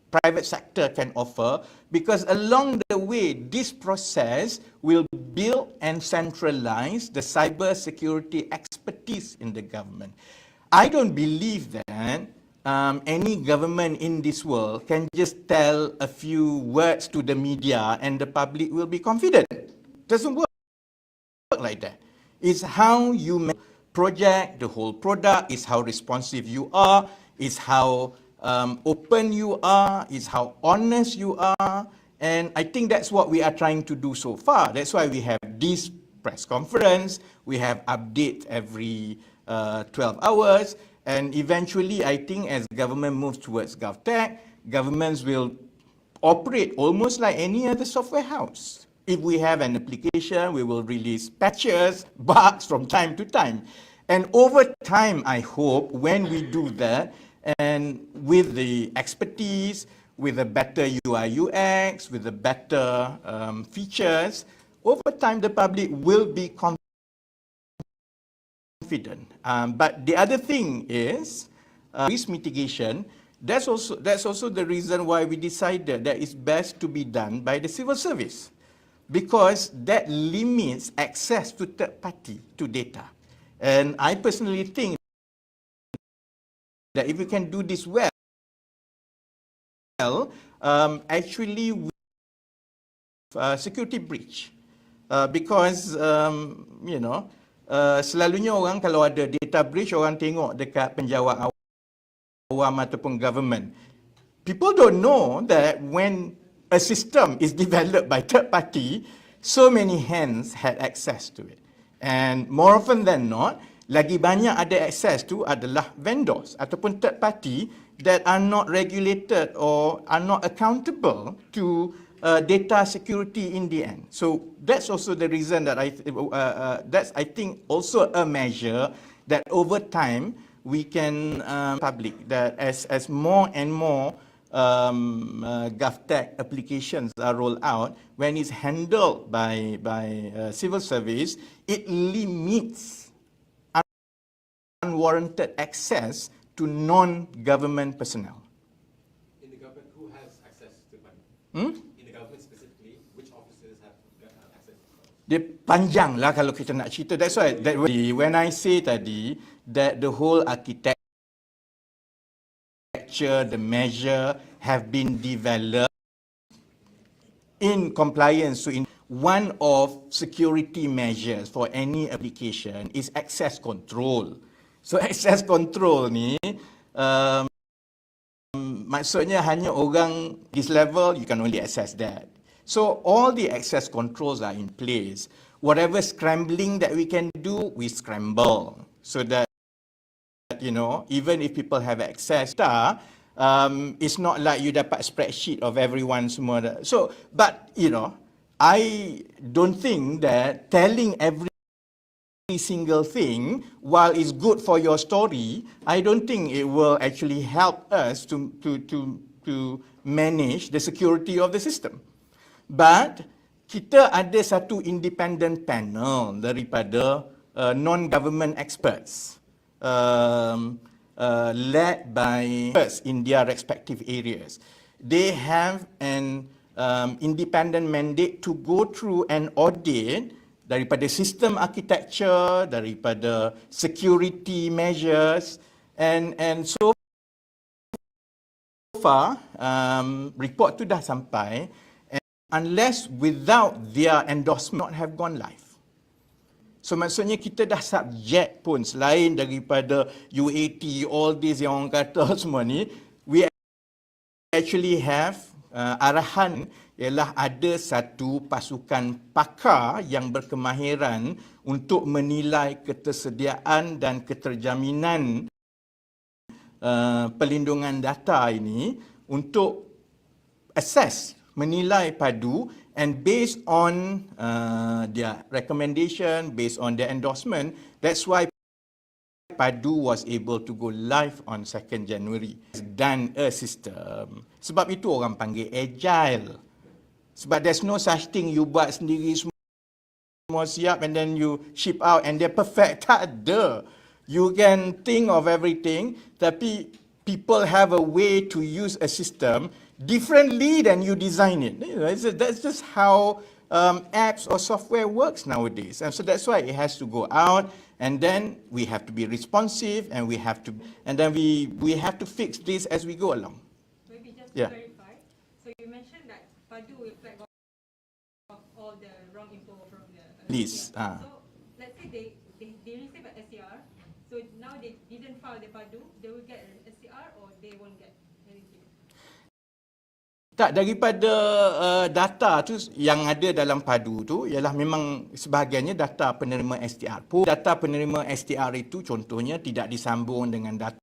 A: private sector can offer, because along the way, this process will build and centralize the cyber security expertise in the government. I don't believe that any government in this world can just tell a few words to the media and the public will be confident. Doesn't work like that. It's how you project the whole product, it's how responsive you are, it's how open you are, it's how honest you are. And I think that's what we are trying to do so far. That's why we have this press conference, we have updates every 12 hours, and eventually I think as government moves towards GovTech, governments will operate almost like any other software house. If we have an application, we will release patches, bugs from time to time. And over time, I hope, when we do that, and with the expertise, with a better UI UX, with the better features, over time the public will be confident. But the other thing is risk mitigation. That's also the reason why we decided that it's best to be done by the civil service, because that limits access to third party to data. And I personally think that if we can do this well, actually with security breach, because you know, selalunya orang kalau ada data breach, orang tengok dekat penjawat awam ataupun government. People don't know that when a system is developed by third party, so many hands had access to it. And more often than not, lagi banyak ada access tu adalah vendors ataupun third party that are not regulated or are not accountable to data security in the end. So that's also the reason that that's I think also a measure that over time we can public that as more and more GovTech applications are rolled out, when it's handled by civil service, it limits unwarranted access to non-government personnel.
C: In the government, who has access to money? In the government specifically, which officers have access to money?
A: Dia panjang lah kalau kita nak cerita. That's why when I say tadi that the whole architecture, the measure have been developed in compliance to one of security measures for any application is access control. So access control ni maksudnya hanya orang this level you can only access that. So all the access controls are in place. Whatever scrambling that we can do, we scramble so that even if people have access, it's not like you dapat spreadsheet of everyone semua. So, but I don't think that telling every single thing, while it's good for your story, I don't think it will actually help us to manage the security of the system. But kita ada satu independent panel daripada non-government experts. Led by experts in their respective areas. They have an independent mandate to go through an audit daripada system architecture, daripada security measures, and so far report tu dah sampai, and unless without their endorsement not have gone live. So maksudnya kita dah subject pun selain daripada UAT, all this yang orang kata semua ni, we actually have arahan ialah ada satu pasukan pakar yang berkemahiran untuk menilai ketersediaan dan keterjaminan pelindungan data ini untuk assess, menilai padu. And based on their recommendation, based on their endorsement, that's why PADU was able to go live on 2nd January. Dan a system. Sebab itu orang panggil agile. Sebab there's no such thing you buat sendiri semua siap and then you ship out and they're perfect. Tak ada. You can think of everything, tapi people have a way to use a system differently than you design it. That's just how apps or software works nowadays. And so that's why it has to go out, and then we have to be responsive, and we have to fix this as we go along.
H: Maybe just to clarify, so you mentioned that PADU will flag off all the wrong info from the
A: list.
H: So let's say they receive an SCR, so now they didn't file the PADU, they will get an SCR or they won't get anything?
A: Tak, daripada data tu yang ada dalam PADU tu ialah memang sebahagiannya data penerima STR. Data penerima STR itu contohnya tidak disambung dengan data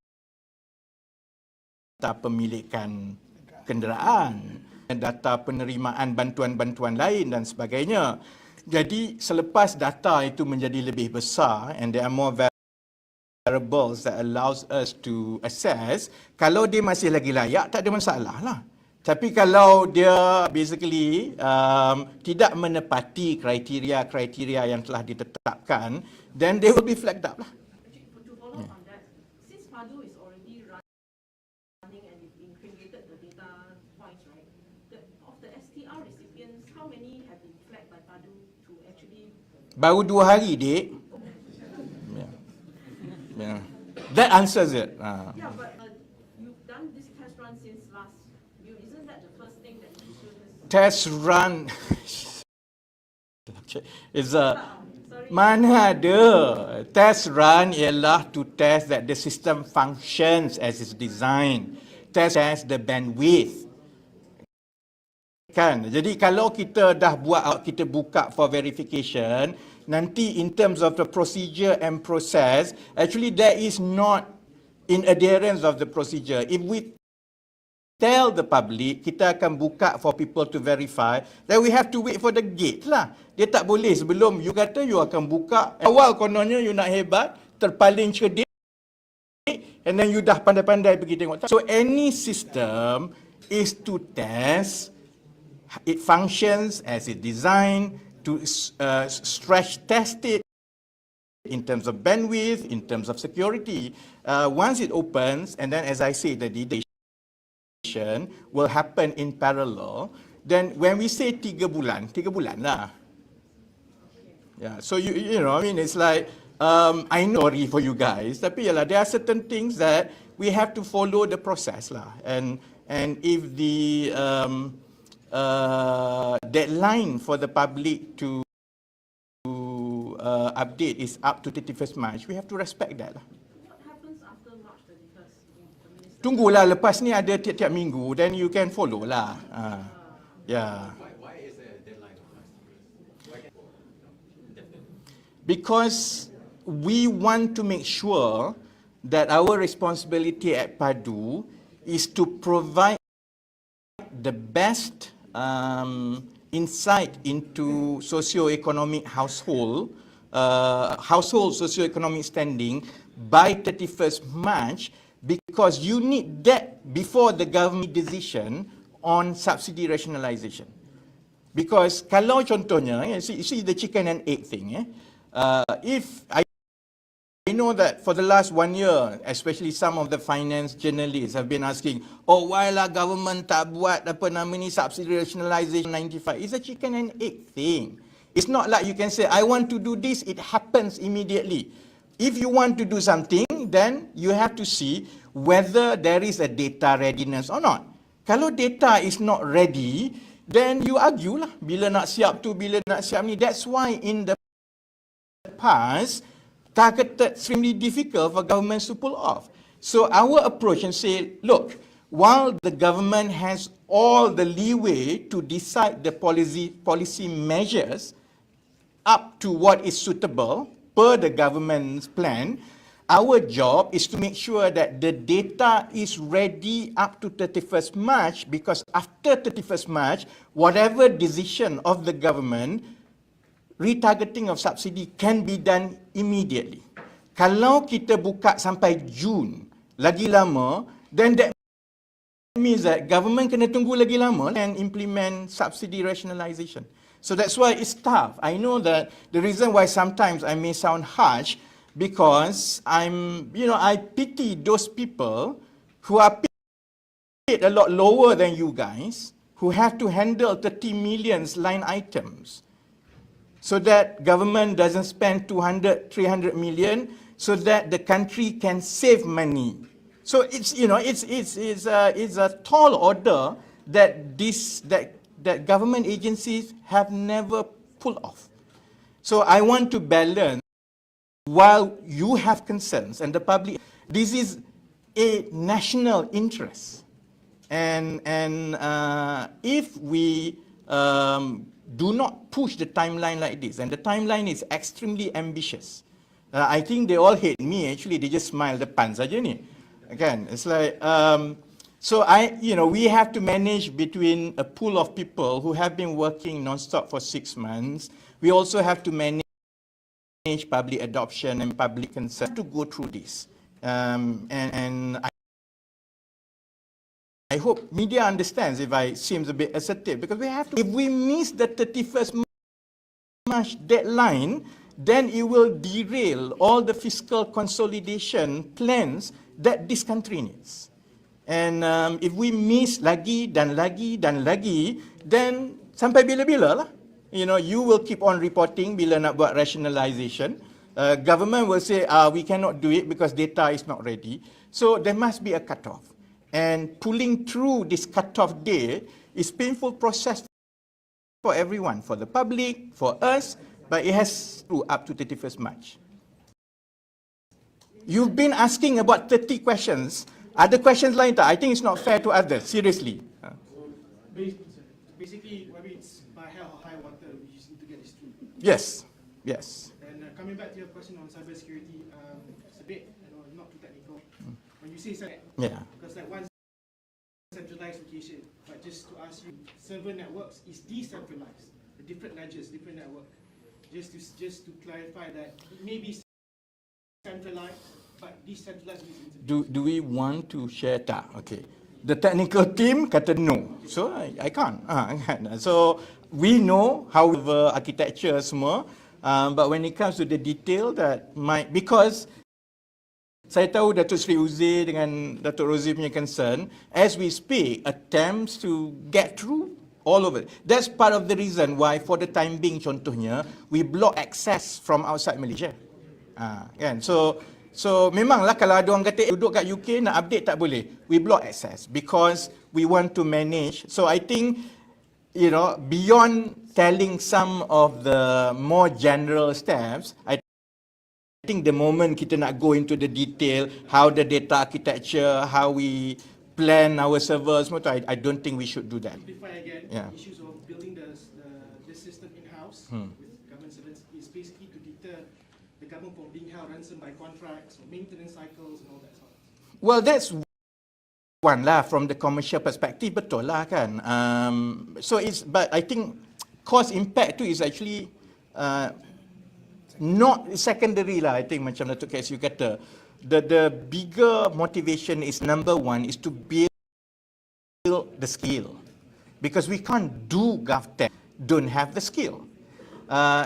A: pemilikan kenderaan, data penerimaan bantuan-bantuan lain dan sebagainya. Jadi selepas data itu menjadi lebih besar and there are more variables that allows us to assess, kalau dia masih lagi layak tak ada masalah lah. Tapi kalau dia basically tidak menepati kriteria yang telah ditetapkan, then they will be flagged up lah.
E: To follow on that, since PADU is already running and it's been created the data points, right? Of the STR recipients, how many have been flagged by PADU to actually?
A: Baru 2 hari, Dik. Yeah. That answers it.
E: Yeah, but you've done this test run since last. Isn't that the first thing that you should have?
A: Test run is mana ada. Test run ialah to test that the system functions as it's designed. Test the bandwidth. Kan? Jadi kalau kita dah buat, kita buka for verification, nanti in terms of the procedure and process, actually there is not in adherence of the procedure. If we tell the public, kita akan buka for people to verify, then we have to wait for the gate lah. Dia tak boleh sebelum you kata you akan buka, awal kononnya you nak hebat, terpaling cerdik, and then you dah pandai-pandai pergi tengok. So any system is to test, it functions as it's designed, to stress test it in terms of bandwidth, in terms of security. Once it opens, and then as I say, the detection will happen in parallel. Then when we say 3 bulan lah. Yeah, so you know, I mean, it's like, I know, sorry for you guys, tapi yalah, there are certain things that we have to follow the process lah. And if the deadline for the public to update is up to 31st March, we have to respect that lah.
E: What happens after March 31st?
A: Tunggulah, lepas ni ada tiap-tiap minggu, then you can follow lah. Yeah.
C: Why is there a deadline of March 31st?
A: Because we want to make sure that our responsibility at PADU is to provide the best insight into socio-economic household socio-economic standing by 31st March, because you need that before the government decision on subsidy rationalisation. Because kalau contohnya, you see the chicken and egg thing, if I know that for the last 1 year, especially some of the finance journalists have been asking, oh, why lah government tak buat apa nama ni subsidy rationalisation 95? It's a chicken and egg thing. It's not like you can say, I want to do this, it happens immediately. If you want to do something, then you have to see whether there is a data readiness or not. Kalau data is not ready, then you argue lah, bila nak siap tu, bila nak siap ni. That's why in the past, targeted extremely difficult for governments to pull off. So our approach and say, look, while the government has all the leeway to decide the policy measures up to what is suitable per the government's plan, our job is to make sure that the data is ready up to 31st March, because after 31st March, whatever decision of the government, retargeting of subsidy can be done immediately. Kalau kita buka sampai Jun, lagi lama, then that means that government kena tunggu lagi lama and implement subsidy rationalisation. So that's why it's tough. I know that the reason why sometimes I may sound harsh, because I pity those people who are paid a lot lower than you guys, who have to handle 30 million line items, so that government doesn't spend 200, 300 million, so that the country can save money. So it's a tall order that government agencies have never pulled off. So I want to balance, while you have concerns and the public, this is a national interest, and if we do not push the timeline like this, and the timeline is extremely ambitious. I think they all hate me, actually, they just smile depan saja ni. Again, it's like, so we have to manage between a pool of people who have been working non-stop for 6 months. We also have to manage public adoption and public consent to go through this. And I hope media understands if I seems a bit assertive, because we have to, if we miss the 31st March deadline, then it will derail all the fiscal consolidation plans that this country needs. And if we miss lagi dan lagi dan lagi, then sampai bila-bila lah. You will keep on reporting bila nak buat rationalisation. Government will say, we cannot do it because data is not ready. So there must be a cut-off. And pulling through this cut-off date is painful process for everyone, for the public, for us, but it has to up to 31st March. You've been asking about 30 questions. Other questions lain tak? I think it's not fair to others, seriously.
F: Basically, it's by hell or high water we just need to get this through.
A: Yes. Yes.
F: And coming back to your question on cybersecurity, it's a bit, not too technical. When you say
A: Yeah.
F: because like one centralized location, but just to ask you, server networks is decentralized, the different ledgers, different network. Just to clarify that it may be centralized, but decentralized means
A: Do we want to share tak? Okay. The technical team kata no. So I can't. So we know however architecture semua, but when it comes to the detail that might, because saya tahu Datuk Seri Uzi dengan Datuk Rozi punya concern, as we speak, attempts to get through all over. That's part of the reason why for the time being contohnya, we block access from outside Malaysia. Kan? So memanglah kalau ada orang kata duduk kat UK nak update tak boleh. We block access because we want to manage. So I think, beyond telling some of the more general steps, I think the moment kita nak go into the detail, how the data architecture, how we plan our servers, I don't think we should do that.
F: simplify again,
A: Yeah.
F: issues of building the system in-house with government servants is basically to deter the government from being held ransom by contracts or maintenance cycles and all that sort.
A: Well, that's one lah from the commercial perspective, betul lah kan. But I think cost impact tu is actually not secondary lah. I think macam Datuk KSU kata, the bigger motivation is number one is to build the skill, because we can't do GovTech don't have the skill.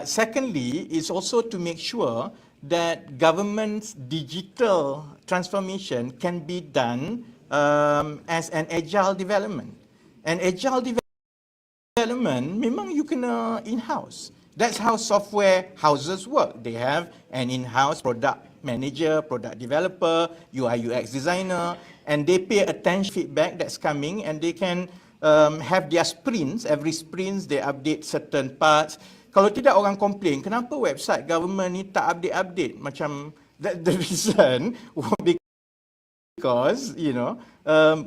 A: Secondly, is also to make sure that government's digital transformation can be done as an agile development. And agile development, memang you kena in-house. That's how software houses work. They have an in-house product manager, product developer, UI UX designer, and they pay attention feedback that's coming, and they can have their sprints. Every sprints they update certain parts. Kalau tidak orang komplain, kenapa website government ni tak update-update? Macam the reason because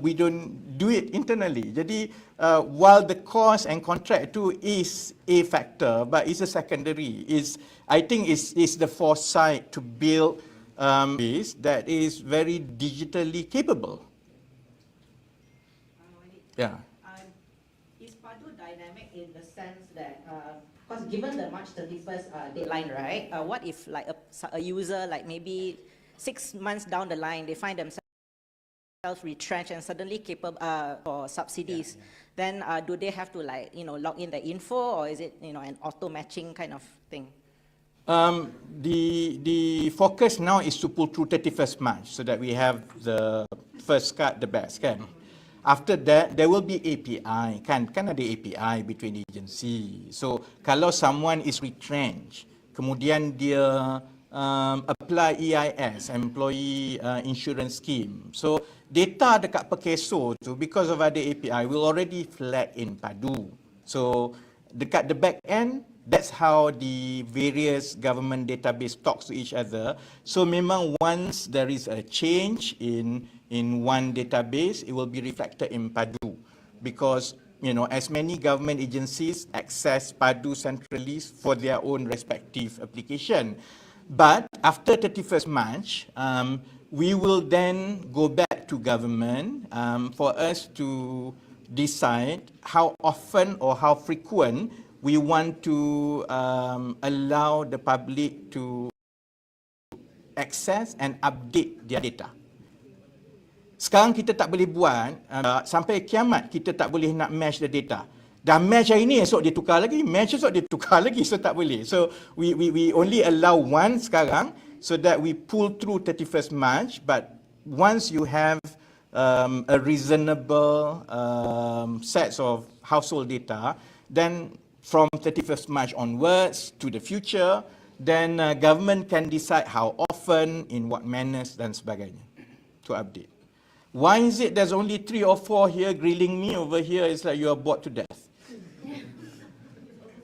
A: we don't do it internally. Jadi while the cost and contract tu is a factor, but it's a secondary. I think it's the foresight to build base that is very digitally capable. Yeah.
D: Is PADU dynamic in the sense that, because given the March 31st deadline, right? What if like a user, like maybe 6 months down the line, they find themselves retrenched and suddenly capable for subsidies? Then do they have to log in the info, or is it an auto matching kind of thing?
A: The focus now is to pull through 31st March so that we have the first cut, the best, kan? After that, there will be API, kan ada API between agency. So kalau someone is retrenched, kemudian dia apply EIS, Employee Insurance Scheme. So data dekat Pekeso tu, because of ada API, will already flag in PADU. So dekat the back end, that's how the various government database talks to each other. So memang once there is a change in one database, it will be reflected in PADU, because as many government agencies access PADU centrally for their own respective application. But after 31st March, we will then go back to government for us to decide how often or how frequent we want to allow the public to access and update their data. Sekarang kita tak boleh buat, sampai kiamat kita tak boleh nak match the data. Dah match hari ni, esok dia tukar lagi, match esok dia tukar lagi, so tak boleh. So we only allow one sekarang, so that we pull through 31st March, but once you have a reasonable sets of household data, then from 31st March onwards to the future, then government can decide how often, in what manners dan sebagainya to update. Why is it there's only 3 or 4 here grilling me over here? It's like you are bored to death.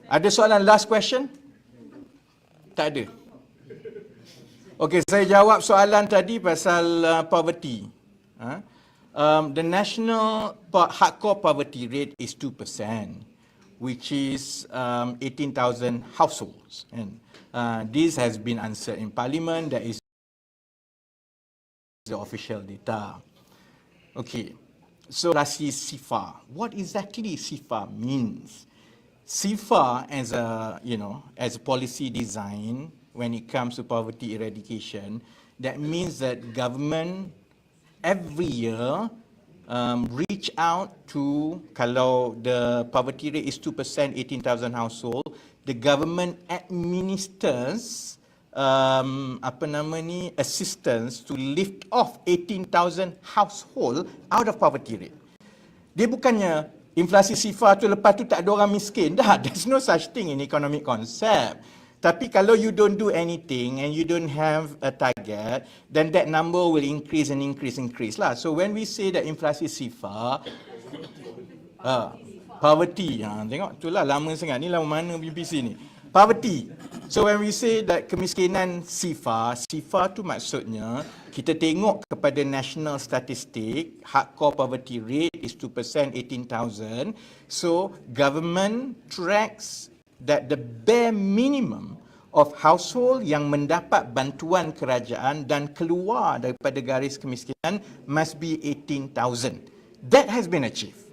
A: Ada soalan last question? Tak ada. Okey, saya jawab soalan tadi pasal poverty. The national hardcore poverty rate is 2%. which is 18,000 households. And this has been answered in Parliament. That is the official data. Okay, so Rasi SIFA. What exactly SIFA means? SIFA as a, as a policy design when it comes to poverty eradication, that means that government every year reach out to, kalau the poverty rate is 2%, 18,000 household, the government administers assistance to lift off 18,000 household out of poverty rate. Dia bukannya inflasi SIFA tu lepas tu tak ada orang miskin. Dah, there's no such thing in economic concept. Tapi kalau you don't do anything and you don't have a target, then that number will increase and increase lah. So when we say that inflasi SIFA, poverty, tengok itulah lama sangat. Ni lama mana BPC ni? Poverty. So when we say that kemiskinan SIFA tu maksudnya kita tengok kepada national statistic, hardcore poverty rate is 2%, 18,000. So government tracks that the bare minimum of household yang mendapat bantuan kerajaan dan keluar daripada garis kemiskinan must be 18,000. That has been achieved.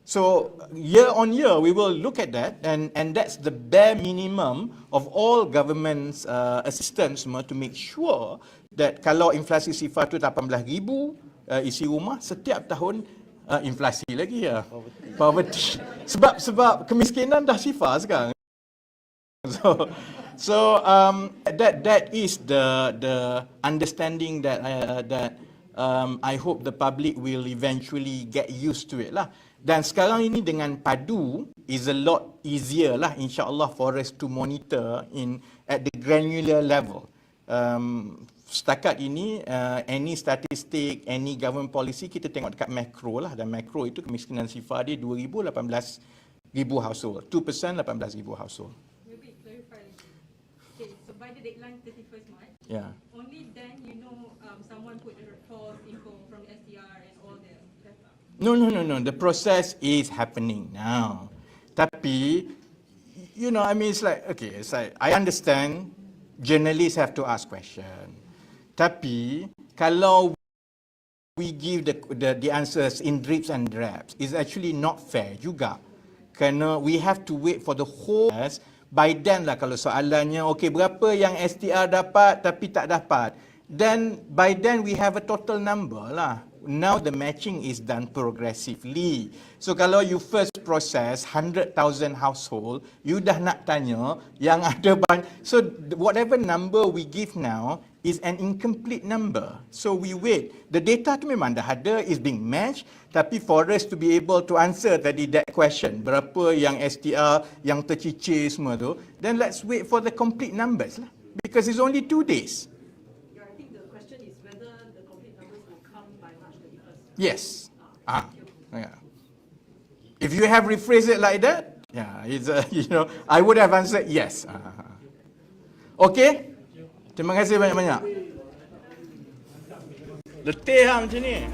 A: So year on year we will look at that, and that's the bare minimum of all government's assistance to make sure that kalau inflasi SIFA tu 18,000 isi rumah, setiap tahun inflasi lagi ya. Poverty. Sebab kemiskinan dah SIFA sekarang. So that is the understanding that I hope the public will eventually get used to it lah. Dan sekarang ini dengan PADU is a lot easier lah insya-Allah for us to monitor at the granular level. Setakat ini any statistic, any government policy kita tengok dekat makro lah, dan makro itu kemiskinan SIFA dia 18,000 household. 2% 18,000 household.
H: Maybe clarify. Okay, so by the deadline 31st March, only then someone put the false info from the SDR and all the data.
A: No. The process is happening now. Tapi, it's like, okay, it's like, I understand journalists have to ask questions. Tapi, kalau we give the answers in drips and drabs, it's actually not fair juga. Kerana we have to wait for the whole. By then lah kalau soalannya, okay, berapa yang STR dapat tapi tak dapat. Then, by then we have a total number lah. Now the matching is done progressively. So kalau you first process 100,000 household, you dah nak tanya yang ada so whatever number we give now is an incomplete number. So we wait. The data tu memang dah ada, is being matched, tapi for us to be able to answer tadi that question, berapa yang STR yang tercicir semua tu, then let's wait for the complete numbers lah. Because it's only 2 days. Yes. Yeah. If you have rephrased it like that, it's I would have answered yes. Okay? Terima kasih banyak-banyak. Letih macam ni.